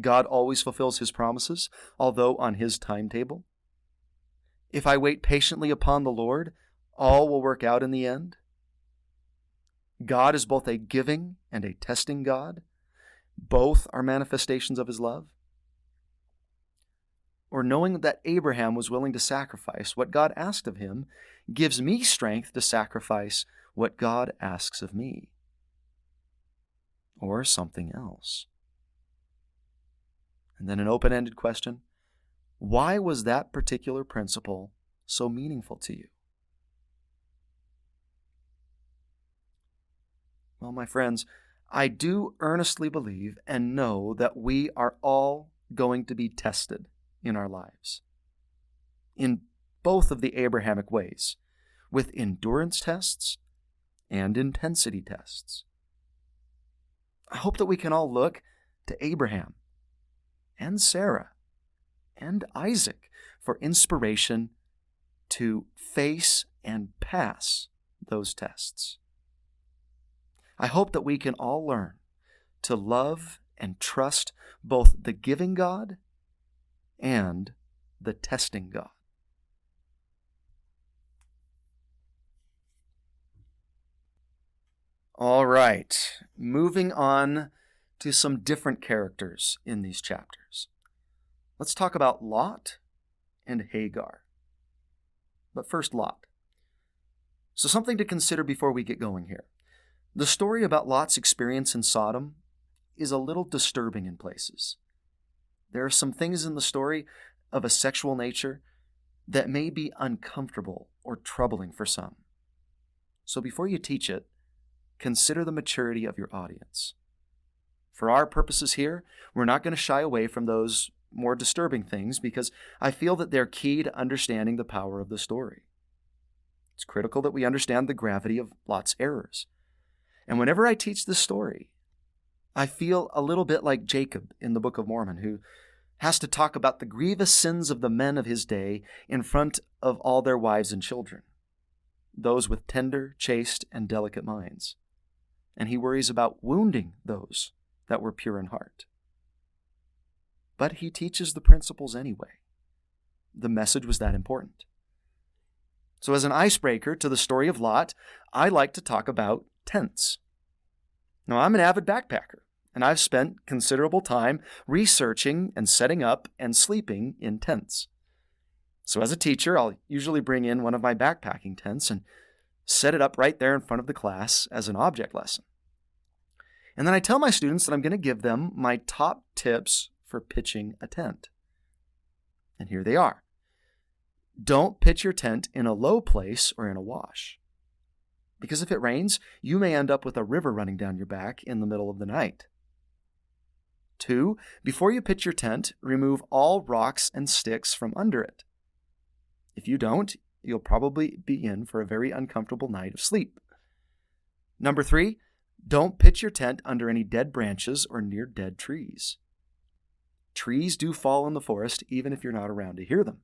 God always fulfills his promises, although on his timetable. If I wait patiently upon the Lord, all will work out in the end. God is both a giving and a testing God. Both are manifestations of his love. Or knowing that Abraham was willing to sacrifice what God asked of him gives me strength to sacrifice what God asks of me. Or something else. And then an open-ended question: why was that particular principle so meaningful to you? Well, my friends, I do earnestly believe and know that we are all going to be tested in our lives, in both of the Abrahamic ways, with endurance tests and intensity tests. I hope that we can all look to Abraham and Sarah and Isaac for inspiration to face and pass those tests. I hope that we can all learn to love and trust both the giving God and the testing God. All right, moving on to some different characters in these chapters. Let's talk about Lot and Hagar. But first, Lot. So something to consider before we get going here. The story about Lot's experience in Sodom is a little disturbing in places. There are some things in the story of a sexual nature that may be uncomfortable or troubling for some. So before you teach it, consider the maturity of your audience. For our purposes here, we're not going to shy away from those more disturbing things because I feel that they're key to understanding the power of the story. It's critical that we understand the gravity of Lot's errors. And whenever I teach this story, I feel a little bit like Jacob in the Book of Mormon, who has to talk about the grievous sins of the men of his day in front of all their wives and children, those with tender, chaste, and delicate minds. And he worries about wounding those that were pure in heart. But he teaches the principles anyway. The message was that important. So as an icebreaker to the story of Lot, I like to talk about tents. Now, I'm an avid backpacker, and I've spent considerable time researching and setting up and sleeping in tents. So as a teacher, I'll usually bring in one of my backpacking tents and set it up right there in front of the class as an object lesson. And then I tell my students that I'm going to give them my top tips for pitching a tent. And here they are. Don't pitch your tent in a low place or in a wash. Because if it rains, you may end up with a river running down your back in the middle of the night. 2, before you pitch your tent, remove all rocks and sticks from under it. If you don't, you'll probably be in for a very uncomfortable night of sleep. Number 3, don't pitch your tent under any dead branches or near dead trees. Trees do fall in the forest even if you're not around to hear them.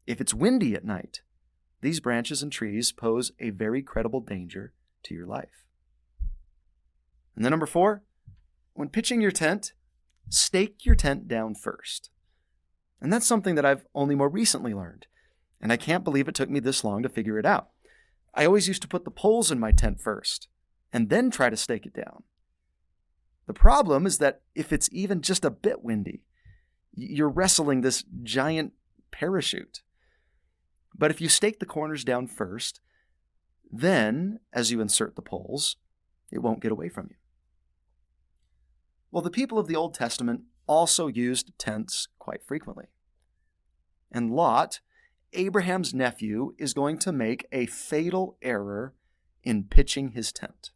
If it's windy at night, these branches and trees pose a very credible danger to your life. And then number 4, when pitching your tent, stake your tent down first. And that's something that I've only more recently learned, and I can't believe it took me this long to figure it out. I always used to put the poles in my tent first, and then try to stake it down. The problem is that if it's even just a bit windy, you're wrestling this giant parachute. But if you stake the corners down first, then, as you insert the poles, it won't get away from you. Well, the people of the Old Testament also used tents quite frequently. And Lot, Abraham's nephew, is going to make a fatal error in pitching his tent.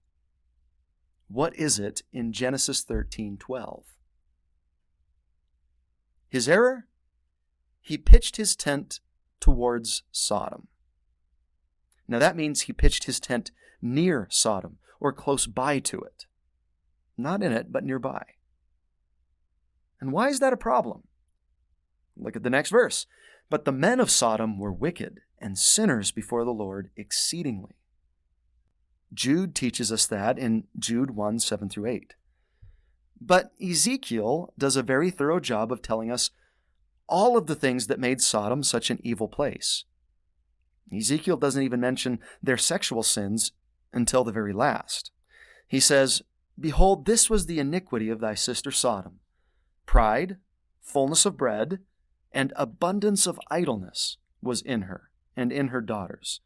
What is it in Genesis 13:12? His error? He pitched his tent towards Sodom. Now that means he pitched his tent near Sodom or close by to it. Not in it, but nearby. And why is that a problem? Look at the next verse. But the men of Sodom were wicked and sinners before the Lord exceedingly. Jude teaches us that in Jude 1:7-8. But Ezekiel does a very thorough job of telling us all of the things that made Sodom such an evil place. Ezekiel doesn't even mention their sexual sins until the very last. He says, "Behold, this was the iniquity of thy sister Sodom. Pride, fullness of bread, and abundance of idleness was in her and in her daughters.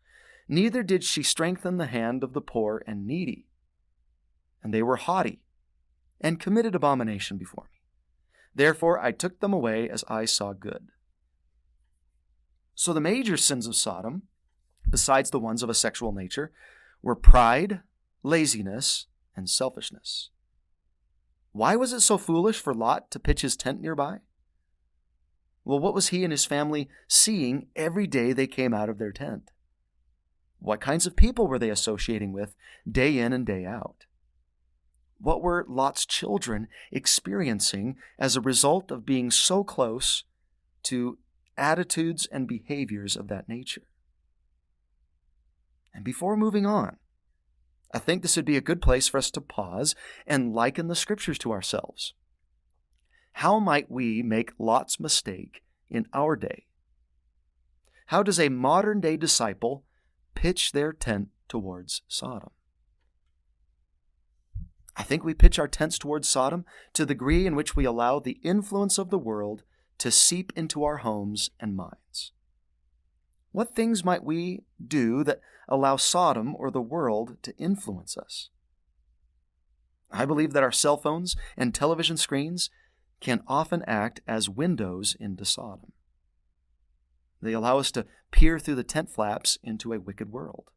Neither did she strengthen the hand of the poor and needy. And they were haughty, and committed abomination before me. Therefore I took them away as I saw good." So the major sins of Sodom, besides the ones of a sexual nature, were pride, laziness, and selfishness. Why was it so foolish for Lot to pitch his tent nearby? Well, what was he and his family seeing every day they came out of their tent? What kinds of people were they associating with day in and day out? What were Lot's children experiencing as a result of being so close to attitudes and behaviors of that nature? And before moving on, I think this would be a good place for us to pause and liken the scriptures to ourselves. How might we make Lot's mistake in our day? How does a modern-day disciple pitch their tent towards Sodom? I think we pitch our tents towards Sodom to the degree in which we allow the influence of the world to seep into our homes and minds. What things might we do that allow Sodom or the world to influence us? I believe that our cell phones and television screens can often act as windows into Sodom. They allow us to peer through the tent flaps into a wicked world.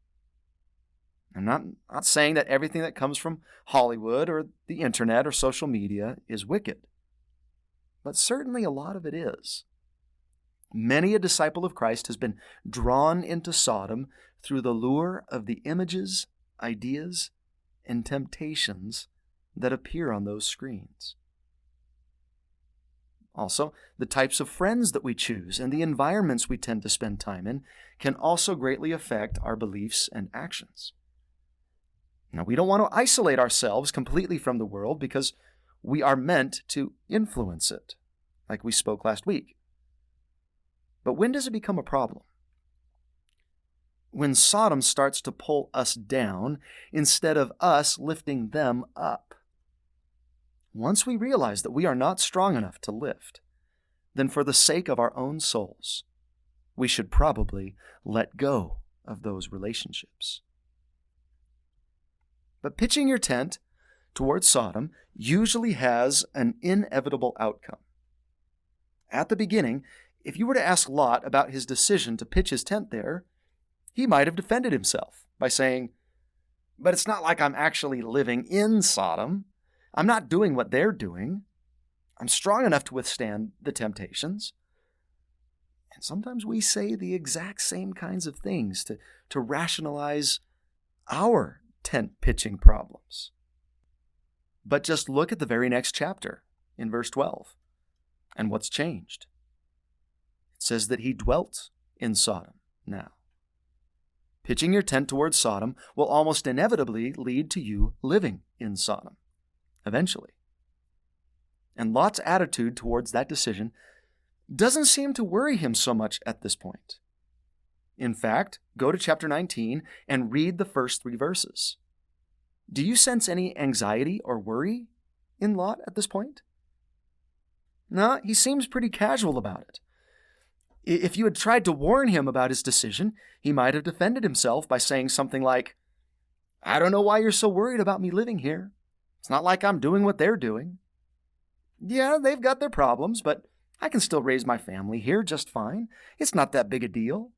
I'm not saying that everything that comes from Hollywood or the internet or social media is wicked, but certainly a lot of it is. Many a disciple of Christ has been drawn into Sodom through the lure of the images, ideas, and temptations that appear on those screens. Also, the types of friends that we choose and the environments we tend to spend time in can also greatly affect our beliefs and actions. Now, we don't want to isolate ourselves completely from the world because we are meant to influence it, like we spoke last week. But when does it become a problem? When Sodom starts to pull us down instead of us lifting them up. Once we realize that we are not strong enough to lift, then for the sake of our own souls, we should probably let go of those relationships. But pitching your tent towards Sodom usually has an inevitable outcome. At the beginning, if you were to ask Lot about his decision to pitch his tent there, he might have defended himself by saying, "But it's not like I'm actually living in Sodom. I'm not doing what they're doing. I'm strong enough to withstand the temptations." And sometimes we say the exact same kinds of things to rationalize our tent pitching problems. But just look at the very next chapter in verse 12. And what's changed? It says that he dwelt in Sodom now. Pitching your tent towards Sodom will almost inevitably lead to you living in Sodom, eventually. And Lot's attitude towards that decision doesn't seem to worry him so much at this point. In fact, go to chapter 19 and read the first 3 verses. Do you sense any anxiety or worry in Lot at this point? No, he seems pretty casual about it. If you had tried to warn him about his decision, he might have defended himself by saying something like, "I don't know why you're so worried about me living here. It's not like I'm doing what they're doing. Yeah, they've got their problems, but I can still raise my family here just fine. It's not that big a deal.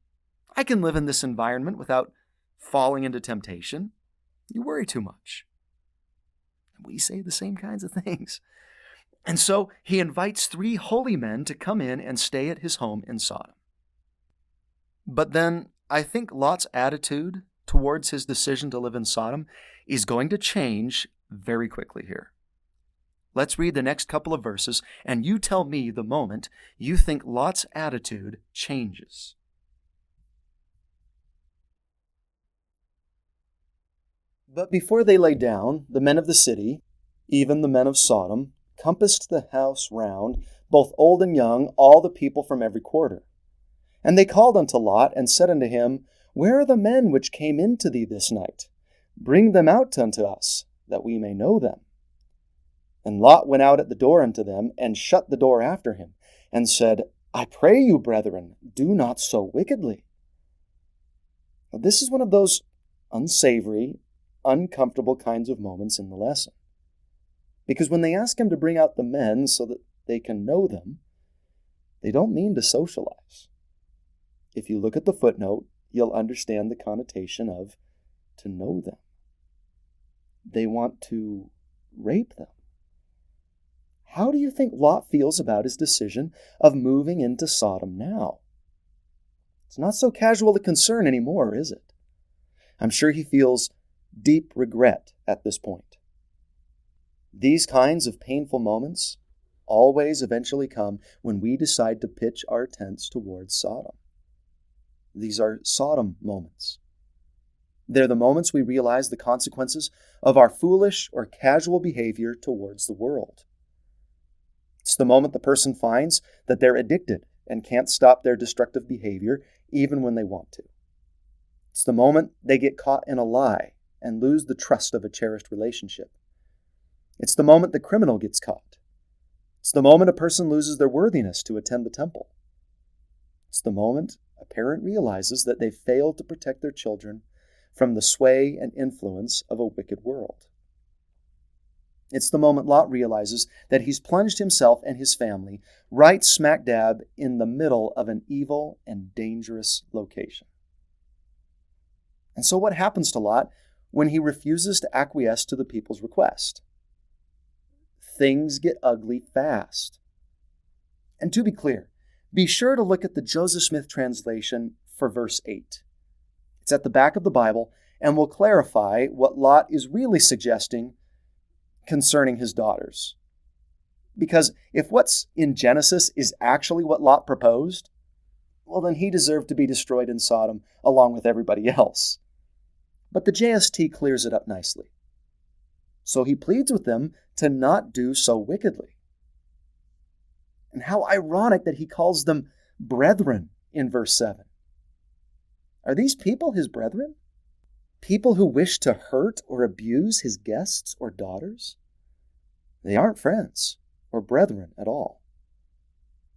I can live in this environment without falling into temptation. You worry too much." We say the same kinds of things. And so he invites 3 holy men to come in and stay at his home in Sodom. But then I think Lot's attitude towards his decision to live in Sodom is going to change very quickly here. Let's read the next couple of verses, and you tell me the moment you think Lot's attitude changes. But before they lay down, the men of the city, even the men of Sodom, compassed the house round, both old and young, all the people from every quarter. And they called unto Lot, and said unto him, Where are the men which came into thee this night? Bring them out unto us, that we may know them. And Lot went out at the door unto them, and shut the door after him, and said, I pray you, brethren, do not so wickedly. Now, this is one of those unsavory, uncomfortable kinds of moments in the lesson. Because when they ask him to bring out the men so that they can know them, they don't mean to socialize. If you look at the footnote, you'll understand the connotation of to know them. They want to rape them. How do you think Lot feels about his decision of moving into Sodom now? It's not so casual a concern anymore, is it? I'm sure he feels deep regret at this point. These kinds of painful moments always eventually come when we decide to pitch our tents towards Sodom. These are Sodom moments. They're the moments we realize the consequences of our foolish or casual behavior towards the world. It's the moment the person finds that they're addicted and can't stop their destructive behavior even when they want to. It's the moment they get caught in a lie and lose the trust of a cherished relationship. It's the moment the criminal gets caught. It's the moment a person loses their worthiness to attend the temple. It's the moment a parent realizes that they've failed to protect their children from the sway and influence of a wicked world. It's the moment Lot realizes that he's plunged himself and his family right smack dab in the middle of an evil and dangerous location. And so what happens to Lot when he refuses to acquiesce to the people's request? Things get ugly fast. And to be clear, be sure to look at the Joseph Smith translation for verse 8. It's at the back of the Bible and will clarify what Lot is really suggesting concerning his daughters. Because if what's in Genesis is actually what Lot proposed, well, then he deserved to be destroyed in Sodom along with everybody else. But the JST clears it up nicely. So he pleads with them to not do so wickedly. And how ironic that he calls them brethren in verse 7. Are these people his brethren? People who wish to hurt or abuse his guests or daughters? They aren't friends or brethren at all.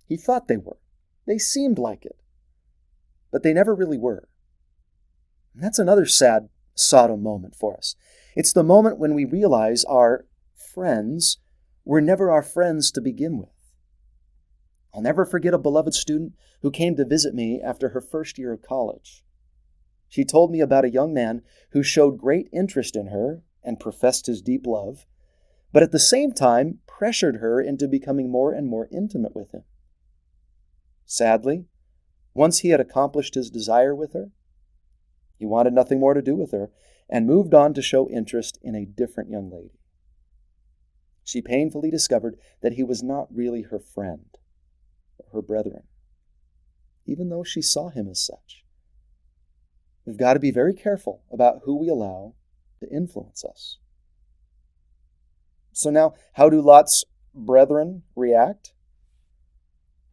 He thought they were. They seemed like it. But they never really were. And that's another sad Sodom moment for us. It's the moment when we realize our friends were never our friends to begin with. I'll never forget a beloved student who came to visit me after her first year of college. She told me about a young man who showed great interest in her and professed his deep love, but at the same time pressured her into becoming more and more intimate with him. Sadly, once he had accomplished his desire with her, he wanted nothing more to do with her and moved on to show interest in a different young lady. She painfully discovered that he was not really her friend, or her brethren, even though she saw him as such. We've got to be very careful about who we allow to influence us. So now, how do Lot's brethren react?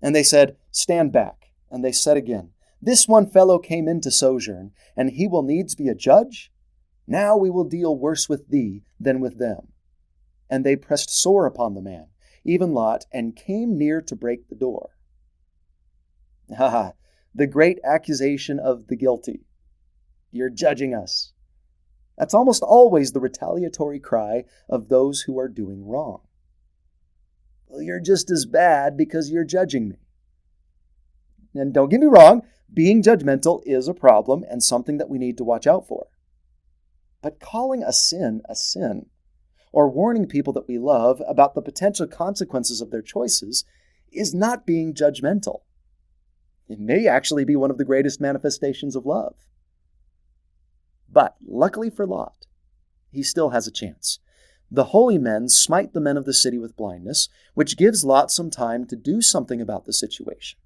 And they said, "Stand back." And they said again, "This one fellow came in to sojourn, and he will needs be a judge? Now we will deal worse with thee than with them." And they pressed sore upon the man, even Lot, and came near to break the door. The great accusation of the guilty. You're judging us. That's almost always the retaliatory cry of those who are doing wrong. Well, you're just as bad because you're judging me. And don't get me wrong, being judgmental is a problem and something that we need to watch out for. But calling a sin, or warning people that we love about the potential consequences of their choices is not being judgmental. It may actually be one of the greatest manifestations of love. But luckily for Lot, he still has a chance. The holy men smite the men of the city with blindness, which gives Lot some time to do something about the situation.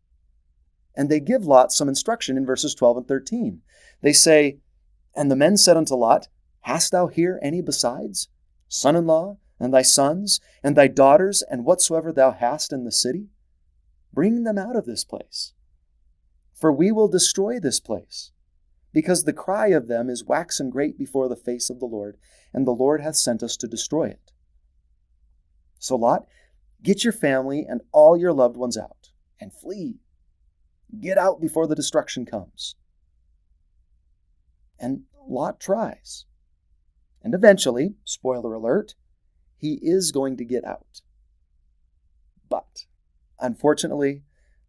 And they give Lot some instruction in verses 12 and 13. They say, "And the men said unto Lot, Hast thou here any besides? Son-in-law, and thy sons, and thy daughters, and whatsoever thou hast in the city? Bring them out of this place. For we will destroy this place, because the cry of them is waxen great before the face of the Lord, and the Lord hath sent us to destroy it." So Lot, get your family and all your loved ones out, and flee. Get out before the destruction comes. And Lot tries. And eventually, spoiler alert, he is going to get out. But, unfortunately,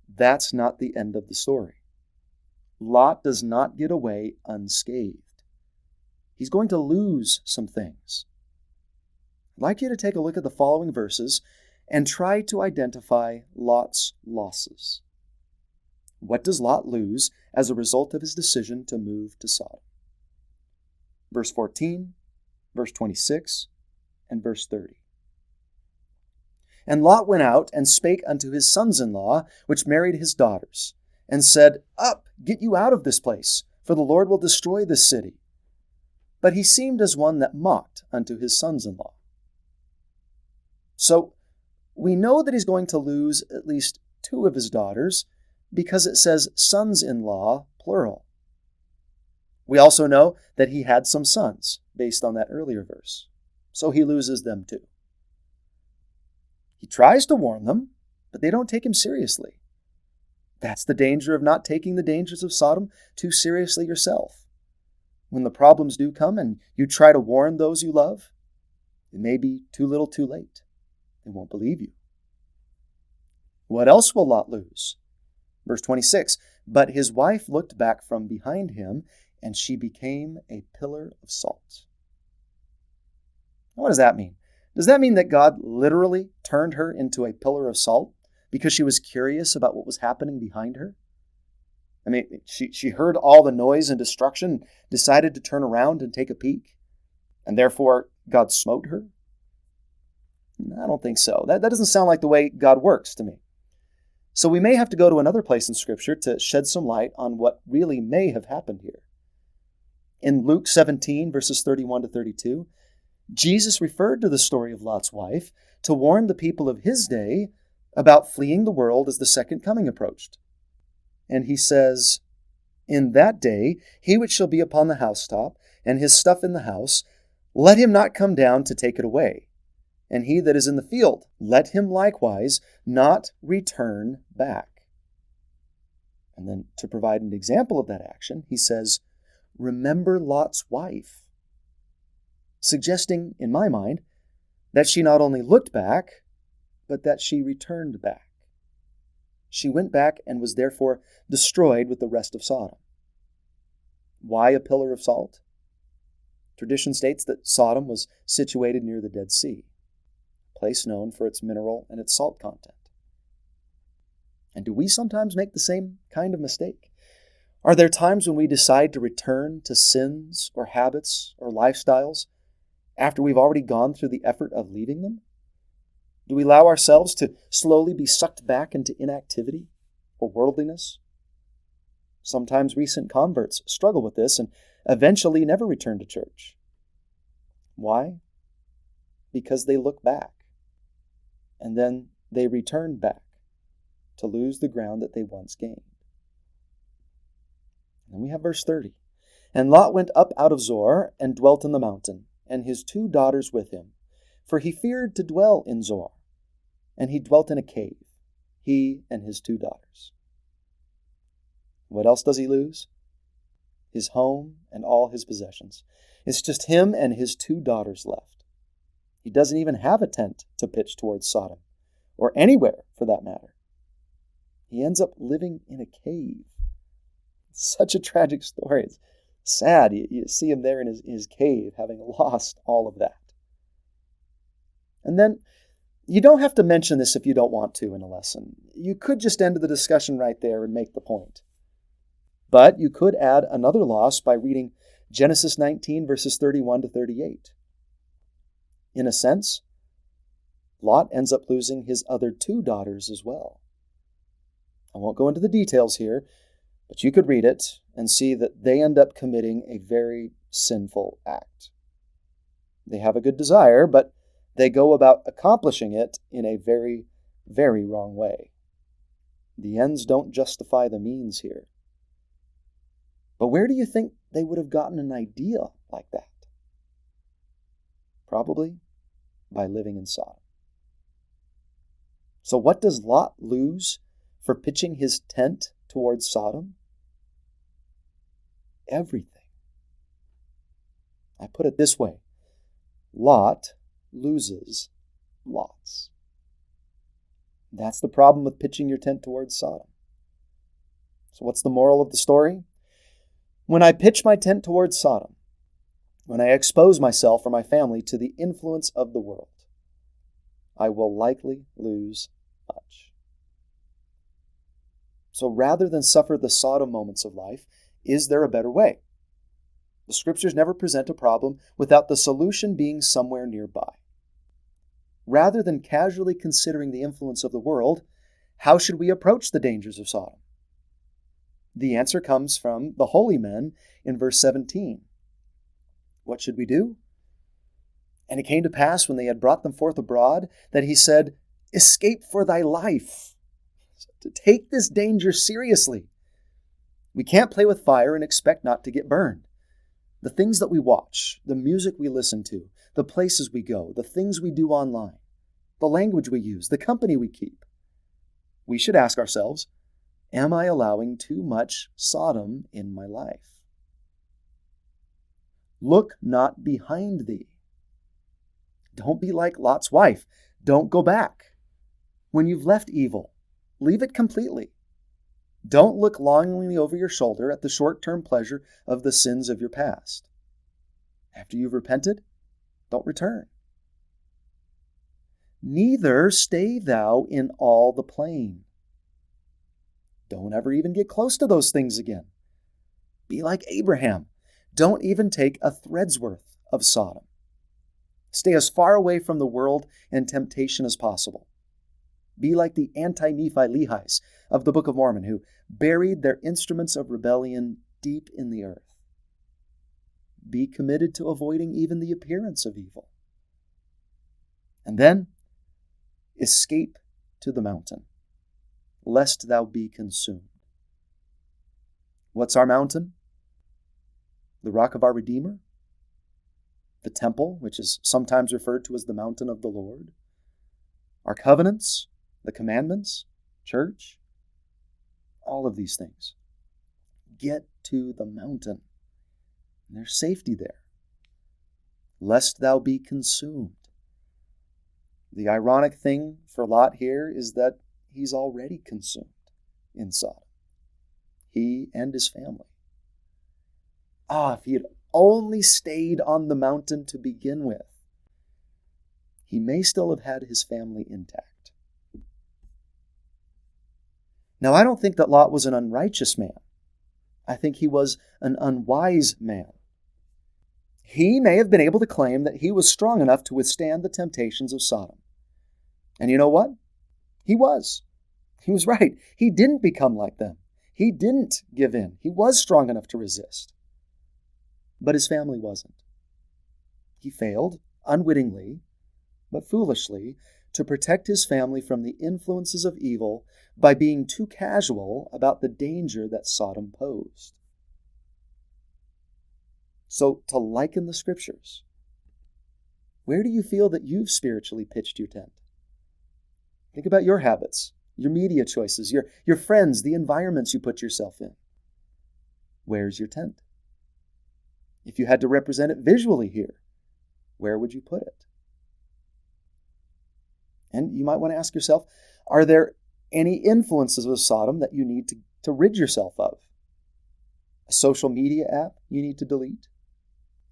that's not the end of the story. Lot does not get away unscathed. He's going to lose some things. I'd like you to take a look at the following verses and try to identify Lot's losses. What does Lot lose as a result of his decision to move to Sodom? Verse 14, verse 26, and verse 30. "And Lot went out and spake unto his sons-in-law, which married his daughters, and said, Up, get you out of this place, for the Lord will destroy this city. But he seemed as one that mocked unto his sons-in-law." So we know that he's going to lose at least two of his daughters because it says sons-in-law, plural. We also know that he had some sons, based on that earlier verse. So he loses them too. He tries to warn them, but they don't take him seriously. That's the danger of not taking the dangers of Sodom too seriously yourself. When the problems do come and you try to warn those you love, it may be too little too late. They won't believe you. What else will Lot lose? Verse 26, "But his wife looked back from behind him, and she became a pillar of salt." What does that mean? Does that mean that God literally turned her into a pillar of salt because she was curious about what was happening behind her? I mean, she heard all the noise and destruction, decided to turn around and take a peek, and therefore God smote her? I don't think so. That doesn't sound like the way God works to me. So we may have to go to another place in Scripture to shed some light on what really may have happened here. In Luke 17, verses 31 to 32, Jesus referred to the story of Lot's wife to warn the people of his day about fleeing the world as the second coming approached. And he says, "In that day, he which shall be upon the housetop, and his stuff in the house, let him not come down to take it away. And he that is in the field, let him likewise not return back." And then to provide an example of that action, he says, "Remember Lot's wife," suggesting, in my mind, that she not only looked back, but that she returned back. She went back and was therefore destroyed with the rest of Sodom. Why a pillar of salt? Tradition states that Sodom was situated near the Dead Sea, a place known for its mineral and its salt content. And do we sometimes make the same kind of mistake? Are there times when we decide to return to sins or habits or lifestyles after we've already gone through the effort of leaving them? Do we allow ourselves to slowly be sucked back into inactivity or worldliness? Sometimes recent converts struggle with this and eventually never return to church. Why? Because they look back, and then they return back to lose the ground that they once gained. And we have verse 30. And Lot went up out of Zoar and dwelt in the mountain, and his 2 daughters with him, for he feared to dwell in Zoar. And he dwelt in a cave, he and his 2 daughters. What else does he lose? His home and all his possessions. It's just him and his 2 daughters left. He doesn't even have a tent to pitch towards Sodom, or anywhere for that matter. He ends up living in a cave. Such a tragic story. It's sad. You see him there in his cave, having lost all of that. And then, you don't have to mention this if you don't want to in a lesson. You could just end the discussion right there and make the point. But you could add another loss by reading Genesis 19, verses 31 to 38. In a sense, Lot ends up losing his other 2 daughters as well. I won't go into the details here, but you could read it and see that they end up committing a very sinful act. They have a good desire, but they go about accomplishing it in a very, very wrong way. The ends don't justify the means here. But where do you think they would have gotten an idea like that? Probably by living in Sodom. So what does Lot lose for pitching his tent towards Sodom? Everything. I put it this way. Lot loses lots. That's the problem with pitching your tent towards Sodom. So what's the moral of the story? When I pitch my tent towards Sodom, when I expose myself or my family to the influence of the world, I will likely lose much. So rather than suffer the Sodom moments of life, is there a better way? The Scriptures never present a problem without the solution being somewhere nearby. Rather than casually considering the influence of the world, how should we approach the dangers of Sodom? The answer comes from the holy men in verse 17. What should we do? And it came to pass when they had brought them forth abroad that he said, escape for thy life. So to take this danger seriously. We can't play with fire and expect not to get burned. The things that we watch, the music we listen to, the places we go, the things we do online, the language we use, the company we keep. We should ask ourselves, am I allowing too much Sodom in my life? Look not behind thee. Don't be like Lot's wife. Don't go back. When you've left evil, leave it completely. Don't look longingly over your shoulder at the short-term pleasure of the sins of your past. After you've repented, don't return. Neither stay thou in all the plain. Don't ever even get close to those things again. Be like Abraham. Don't even take a thread's worth of Sodom. Stay as far away from the world and temptation as possible. Be like the anti-Nephi Lehis of the Book of Mormon, who buried their instruments of rebellion deep in the earth. Be committed to avoiding even the appearance of evil. And then, escape to the mountain, lest thou be consumed. What's our mountain? The rock of our Redeemer? The temple, which is sometimes referred to as the mountain of the Lord? Our covenants, the commandments, church? All of these things. Get to the mountain. There's safety there. Lest thou be consumed. The ironic thing for Lot here is that he's already consumed in Sodom. He and his family. If he had only stayed on the mountain to begin with, he may still have had his family intact. Now, I don't think that Lot was an unrighteous man. I think he was an unwise man. He may have been able to claim that he was strong enough to withstand the temptations of Sodom. And you know what? He was. He was right. He didn't become like them. He didn't give in. He was strong enough to resist. But his family wasn't. He failed, unwittingly, but foolishly, to protect his family from the influences of evil by being too casual about the danger that Sodom posed. So, to liken the Scriptures, where do you feel that you've spiritually pitched your tent? Think about your habits, your media choices, your friends, the environments you put yourself in. Where's your tent? If you had to represent it visually here, where would you put it? And you might want to ask yourself, are there any influences of Sodom that you need to rid yourself of? A social media app you need to delete?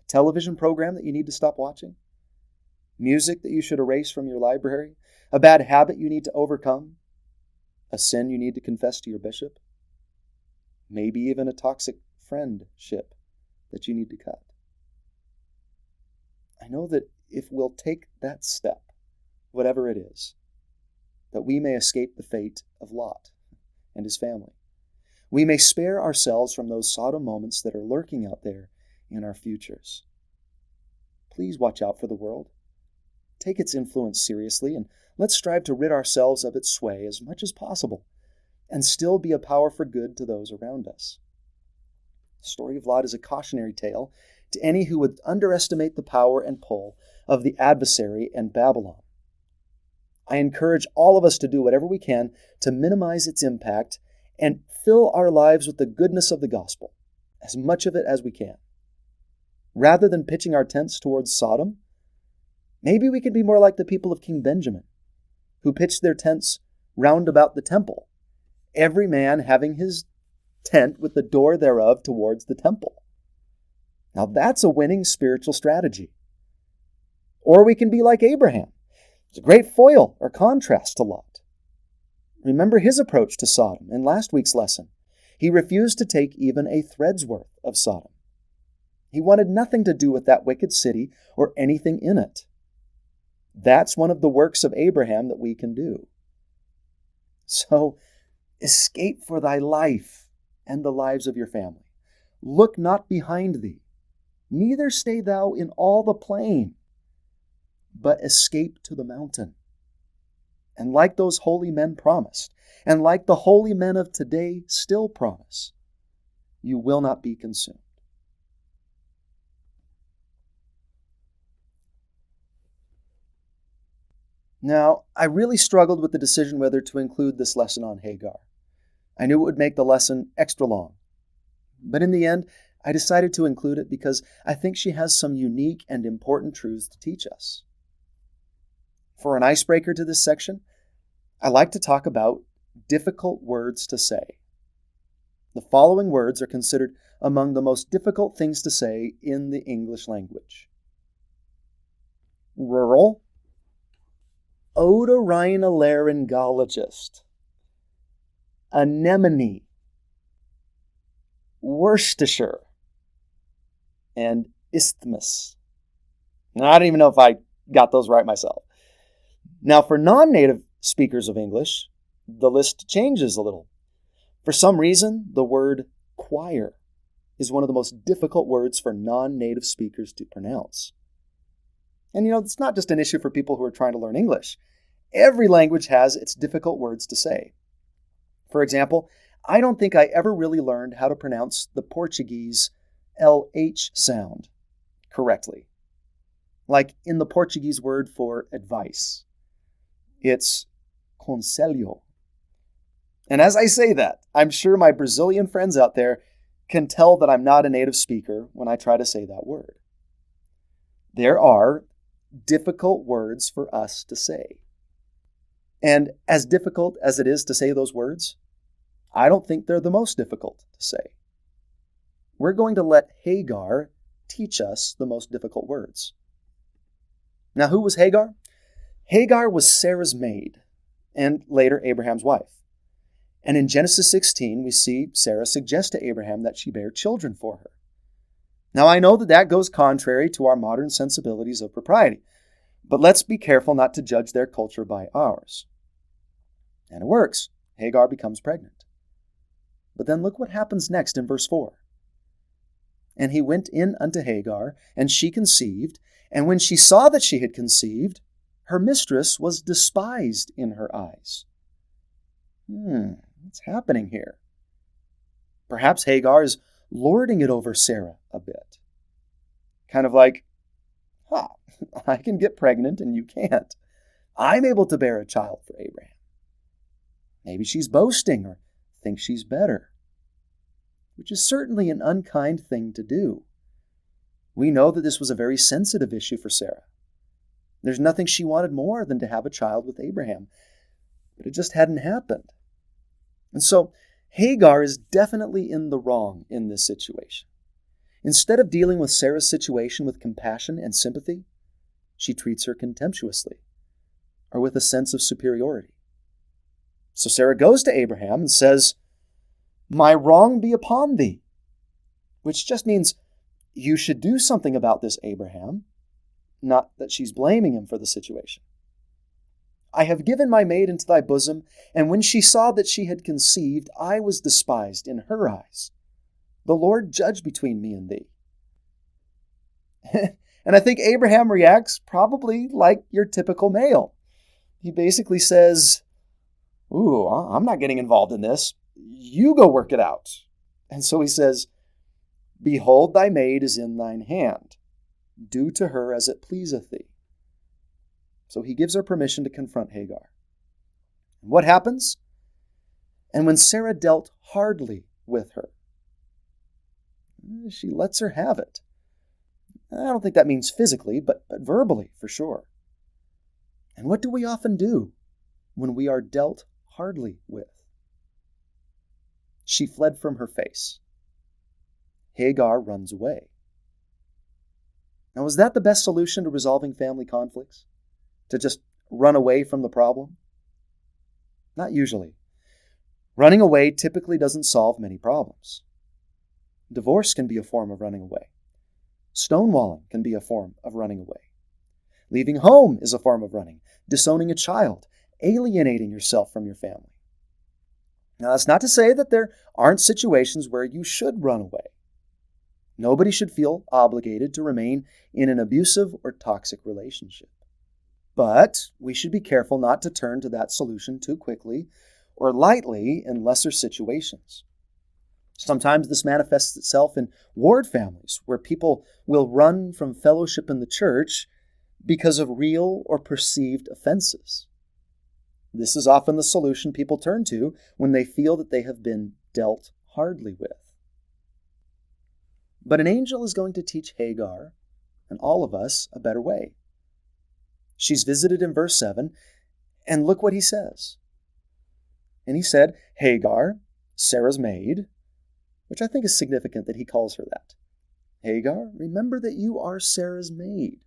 A television program that you need to stop watching? Music that you should erase from your library? A bad habit you need to overcome? A sin you need to confess to your bishop? Maybe even a toxic friendship that you need to cut. I know that if we'll take that step, whatever it is, that we may escape the fate of Lot and his family. We may spare ourselves from those Sodom moments that are lurking out there in our futures. Please watch out for the world. Take its influence seriously, and let's strive to rid ourselves of its sway as much as possible, and still be a power for good to those around us. The story of Lot is a cautionary tale to any who would underestimate the power and pull of the adversary and Babylon. I encourage all of us to do whatever we can to minimize its impact and fill our lives with the goodness of the gospel, as much of it as we can. Rather than pitching our tents towards Sodom, maybe we could be more like the people of King Benjamin, who pitched their tents round about the temple, every man having his tent with the door thereof towards the temple. Now that's a winning spiritual strategy. Or we can be like Abraham. It's a great foil or contrast to Lot. Remember his approach to Sodom in last week's lesson. He refused to take even a thread's worth of Sodom. He wanted nothing to do with that wicked city or anything in it. That's one of the works of Abraham that we can do. So, escape for thy life and the lives of your family. Look not behind thee, neither stay thou in all the plain, but escape to the mountain. And like those holy men promised, and like the holy men of today still promise, you will not be consumed. Now, I really struggled with the decision whether to include this lesson on Hagar. I knew it would make the lesson extra long. But in the end, I decided to include it because I think she has some unique and important truths to teach us. For an icebreaker to this section, I like to talk about difficult words to say. The following words are considered among the most difficult things to say in the English language. Rural, otorhinolaryngologist, anemone, Worcestershire, and isthmus. Now, I don't even know if I got those right myself. Now, for non-native speakers of English, the list changes a little. For some reason, the word choir is one of the most difficult words for non-native speakers to pronounce. And it's not just an issue for people who are trying to learn English. Every language has its difficult words to say. For example, I don't think I ever really learned how to pronounce the Portuguese LH sound correctly. Like in the Portuguese word for advice. It's conselho. And as I say that, I'm sure my Brazilian friends out there can tell that I'm not a native speaker when I try to say that word. There are difficult words for us to say. And as difficult as it is to say those words, I don't think they're the most difficult to say. We're going to let Hagar teach us the most difficult words. Now, who was Hagar? Hagar was Sarah's maid, and later Abraham's wife. And in Genesis 16, we see Sarah suggest to Abraham that she bear children for her. Now, I know that goes contrary to our modern sensibilities of propriety, but let's be careful not to judge their culture by ours. And it works. Hagar becomes pregnant. But then look what happens next in verse 4. And he went in unto Hagar, and she conceived, and when she saw that she had conceived, her mistress was despised in her eyes. What's happening here? Perhaps Hagar is lording it over Sarah a bit. Kind of like, I can get pregnant and you can't. I'm able to bear a child for Abraham. Maybe she's boasting or thinks she's better, which is certainly an unkind thing to do. We know that this was a very sensitive issue for Sarah. There's nothing she wanted more than to have a child with Abraham, but it just hadn't happened. And so Hagar is definitely in the wrong in this situation. Instead of dealing with Sarah's situation with compassion and sympathy, she treats her contemptuously or with a sense of superiority. So Sarah goes to Abraham and says, "My wrong be upon thee," which just means you should do something about this, Abraham, not that she's blaming him for the situation. "I have given my maid into thy bosom, and when she saw that she had conceived, I was despised in her eyes. The Lord judge between me and thee." And I think Abraham reacts probably like your typical male. He basically says, I'm not getting involved in this. You go work it out. And so he says, "Behold, thy maid is in thine hand. Do to her as it pleaseth thee." So he gives her permission to confront Hagar. And what happens? And when Sarah dealt hardly with her, she lets her have it. I don't think that means physically, but verbally for sure. And what do we often do when we are dealt hardly with? She fled from her face. Hagar runs away. Now, is that the best solution to resolving family conflicts? To just run away from the problem? Not usually. Running away typically doesn't solve many problems. Divorce can be a form of running away. Stonewalling can be a form of running away. Leaving home is a form of running. Disowning a child, alienating yourself from your family. Now, that's not to say that there aren't situations where you should run away. Nobody should feel obligated to remain in an abusive or toxic relationship. But we should be careful not to turn to that solution too quickly or lightly in lesser situations. Sometimes this manifests itself in ward families, where people will run from fellowship in the church because of real or perceived offenses. This is often the solution people turn to when they feel that they have been dealt hardly with. But an angel is going to teach Hagar and all of us a better way. She's visited in verse 7, and look what he says. And he said, "Hagar, Sarah's maid," which I think is significant that he calls her that. "Hagar, remember that you are Sarah's maid."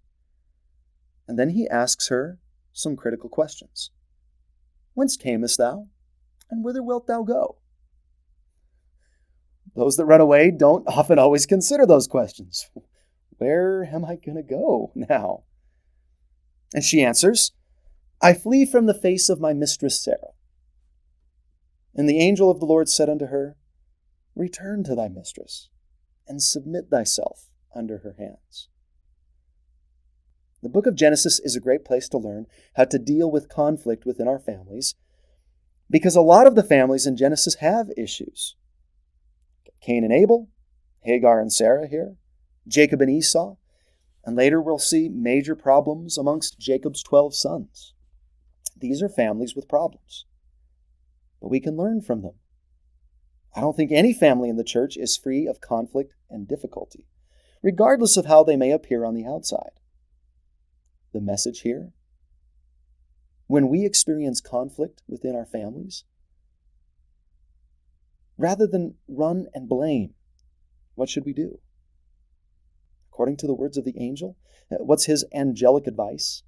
And then he asks her some critical questions. "Whence camest thou, and whither wilt thou go?" Those that run away don't often always consider those questions. Where am I going to go now? And she answers, "I flee from the face of my mistress Sarah." And the angel of the Lord said unto her, "Return to thy mistress, and submit thyself under her hands." The book of Genesis is a great place to learn how to deal with conflict within our families, because a lot of the families in Genesis have issues. Cain and Abel, Hagar and Sarah here, Jacob and Esau, and later we'll see major problems amongst Jacob's 12 sons. These are families with problems, but we can learn from them. I don't think any family in the church is free of conflict and difficulty, regardless of how they may appear on the outside. The message here: when we experience conflict within our families, rather than run and blame, what should we do? According to the words of the angel, what's his angelic advice?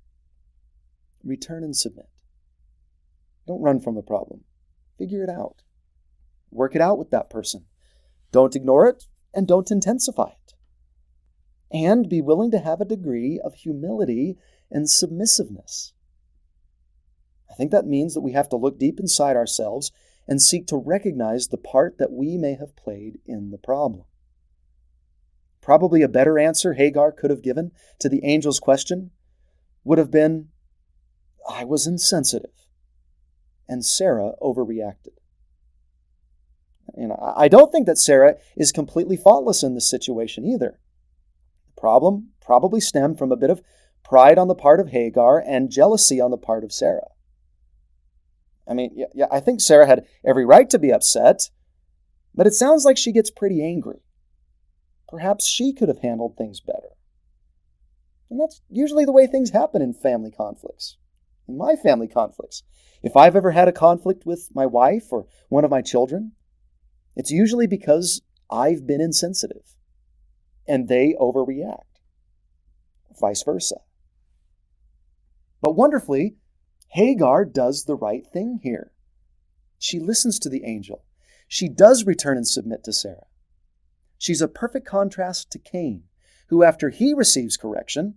Return and submit. Don't run from the problem. Figure it out. Work it out with that person. Don't ignore it, and don't intensify it. And be willing to have a degree of humility and submissiveness. I think that means that we have to look deep inside ourselves and seek to recognize the part that we may have played in the problem. Probably a better answer Hagar could have given to the angel's question would have been, I was insensitive, and Sarah overreacted. I don't think that Sarah is completely faultless in this situation either. The problem probably stemmed from a bit of pride on the part of Hagar and jealousy on the part of Sarah. I think Sarah had every right to be upset, but it sounds like she gets pretty angry. Perhaps she could have handled things better. And that's usually the way things happen in family conflicts. In my family conflicts, if I've ever had a conflict with my wife or one of my children, it's usually because I've been insensitive and they overreact. Vice versa. But wonderfully, Hagar does the right thing here. She listens to the angel. She does return and submit to Sarah. She's a perfect contrast to Cain, who after he receives correction,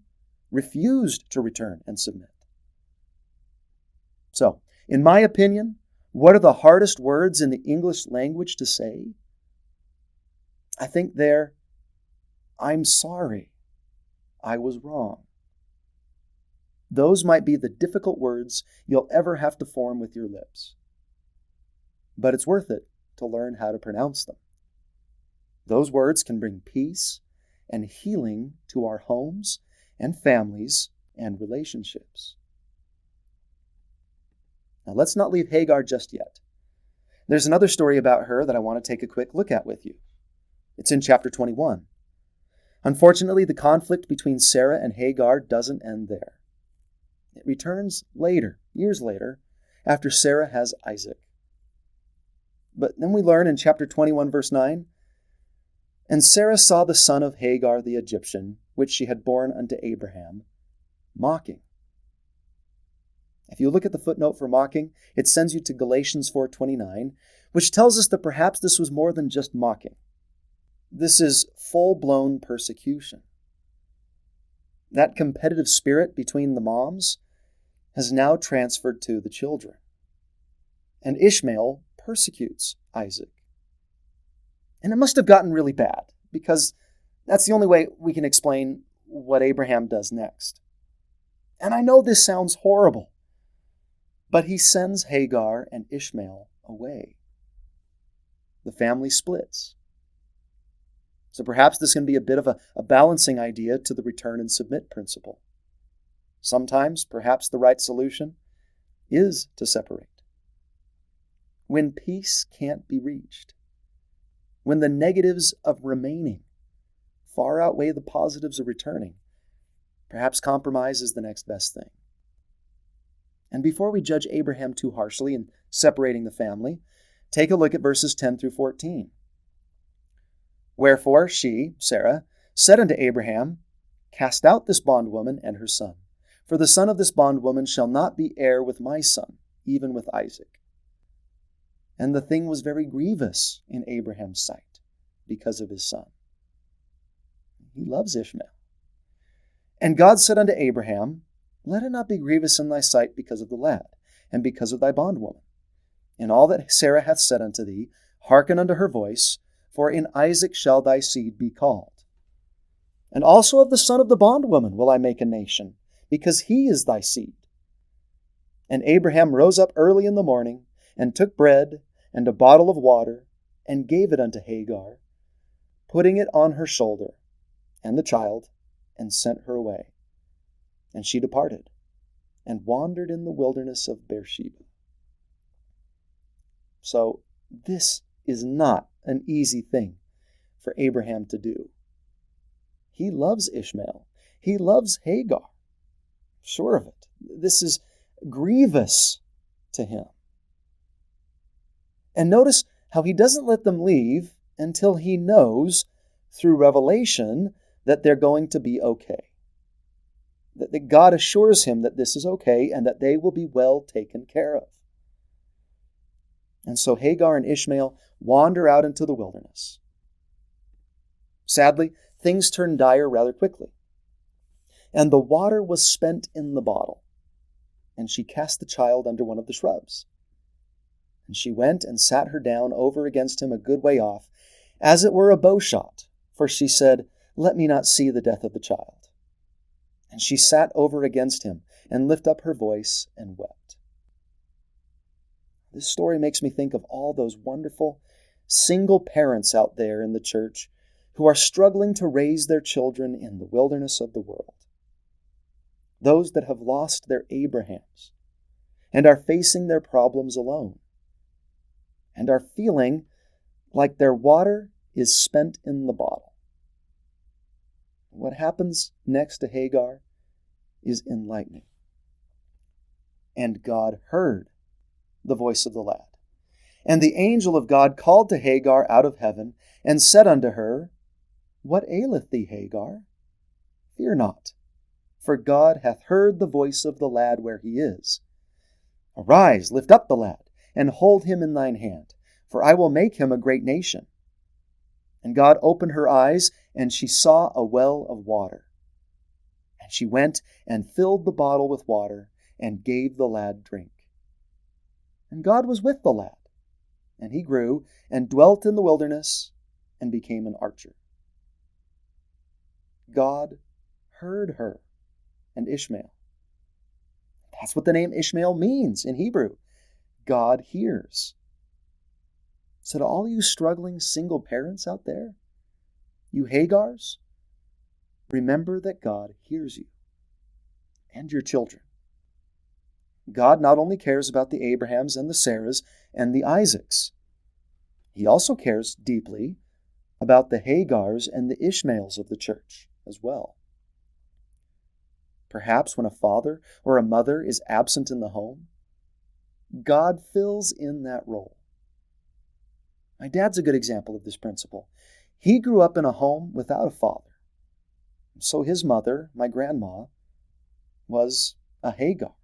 refused to return and submit. So, in my opinion, what are the hardest words in the English language to say? I think they're, I'm sorry, I was wrong. Those might be the difficult words you'll ever have to form with your lips. But it's worth it to learn how to pronounce them. Those words can bring peace and healing to our homes and families and relationships. Now, let's not leave Hagar just yet. There's another story about her that I want to take a quick look at with you. It's in chapter 21. Unfortunately, the conflict between Sarah and Hagar doesn't end there. It returns later, years later, after Sarah has Isaac. But then we learn in chapter 21, verse 9, and Sarah saw the son of Hagar the Egyptian, which she had borne unto Abraham, mocking. If you look at the footnote for mocking, it sends you to Galatians 4:29, which tells us that perhaps this was more than just mocking. This is full-blown persecution. That competitive spirit between the moms has now transferred to the children. And Ishmael persecutes Isaac. And it must have gotten really bad, because that's the only way we can explain what Abraham does next. And I know this sounds horrible, but he sends Hagar and Ishmael away. The family splits. So perhaps this can be a bit of a balancing idea to the return and submit principle. Sometimes, perhaps the right solution is to separate. When peace can't be reached, when the negatives of remaining far outweigh the positives of returning, perhaps compromise is the next best thing. And before we judge Abraham too harshly in separating the family, take a look at verses 10 through 14. Wherefore she, Sarah, said unto Abraham, Cast out this bondwoman and her son, for the son of this bondwoman shall not be heir with my son, even with Isaac. And the thing was very grievous in Abraham's sight, because of his son. He loves Ishmael. And God said unto Abraham, Let it not be grievous in thy sight because of the lad, and because of thy bondwoman. In all that Sarah hath said unto thee, hearken unto her voice, for in Isaac shall thy seed be called. And also of the son of the bondwoman will I make a nation, because he is thy seed. And Abraham rose up early in the morning, and took bread and a bottle of water, and gave it unto Hagar, putting it on her shoulder, and the child, and sent her away. And she departed, and wandered in the wilderness of Beersheba. So this is not an easy thing for Abraham to do. He loves Ishmael. He loves Hagar. Sure of it. This is grievous to him. And notice how he doesn't let them leave until he knows through revelation that they're going to be okay. That God assures him that this is okay and that they will be well taken care of. And so Hagar and Ishmael wander out into the wilderness. Sadly, things turn dire rather quickly. And the water was spent in the bottle, and she cast the child under one of the shrubs. And she went and sat her down over against him a good way off, as it were a bow shot, for she said, Let me not see the death of the child. And she sat over against him, and lifted up her voice, and wept. This story makes me think of all those wonderful single parents out there in the church who are struggling to raise their children in the wilderness of the world. Those that have lost their Abrahams and are facing their problems alone and are feeling like their water is spent in the bottle. What happens next to Hagar is enlightening. And God heard the voice of the lad. And the angel of God called to Hagar out of heaven, and said unto her, What aileth thee, Hagar? Fear not, for God hath heard the voice of the lad where he is. Arise, lift up the lad, and hold him in thine hand, for I will make him a great nation. And God opened her eyes, and she saw a well of water. And she went and filled the bottle with water, and gave the lad drink. And God was with the lad, and he grew, and dwelt in the wilderness, and became an archer. God heard her and Ishmael. That's what the name Ishmael means in Hebrew. God hears. So to all you struggling single parents out there, you Hagars, remember that God hears you and your children. God not only cares about the Abrahams and the Sarahs and the Isaacs, he also cares deeply about the Hagars and the Ishmaels of the church as well. Perhaps when a father or a mother is absent in the home, God fills in that role. My dad's a good example of this principle. He grew up in a home without a father. So his mother, my grandma, was a Hagar.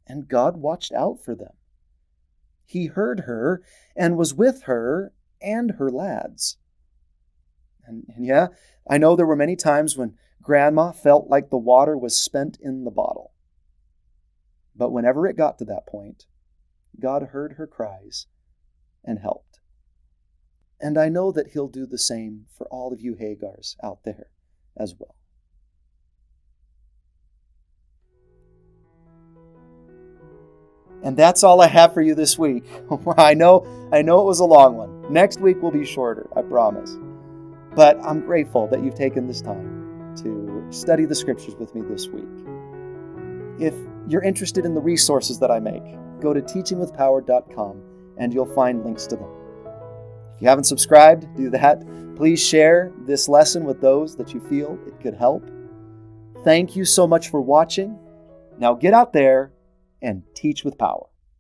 And God watched out for them. He heard her and was with her and her lads. And yeah, I know there were many times when Grandma felt like the water was spent in the bottle. But whenever it got to that point, God heard her cries and helped. And I know that he'll do the same for all of you Hagars out there as well. And that's all I have for you this week. I know it was a long one. Next week will be shorter, I promise. But I'm grateful that you've taken this time to study the scriptures with me this week. If you're interested in the resources that I make, go to teachingwithpower.com and you'll find links to them. If you haven't subscribed, do that. Please share this lesson with those that you feel it could help. Thank you so much for watching. Now get out there and teach with power.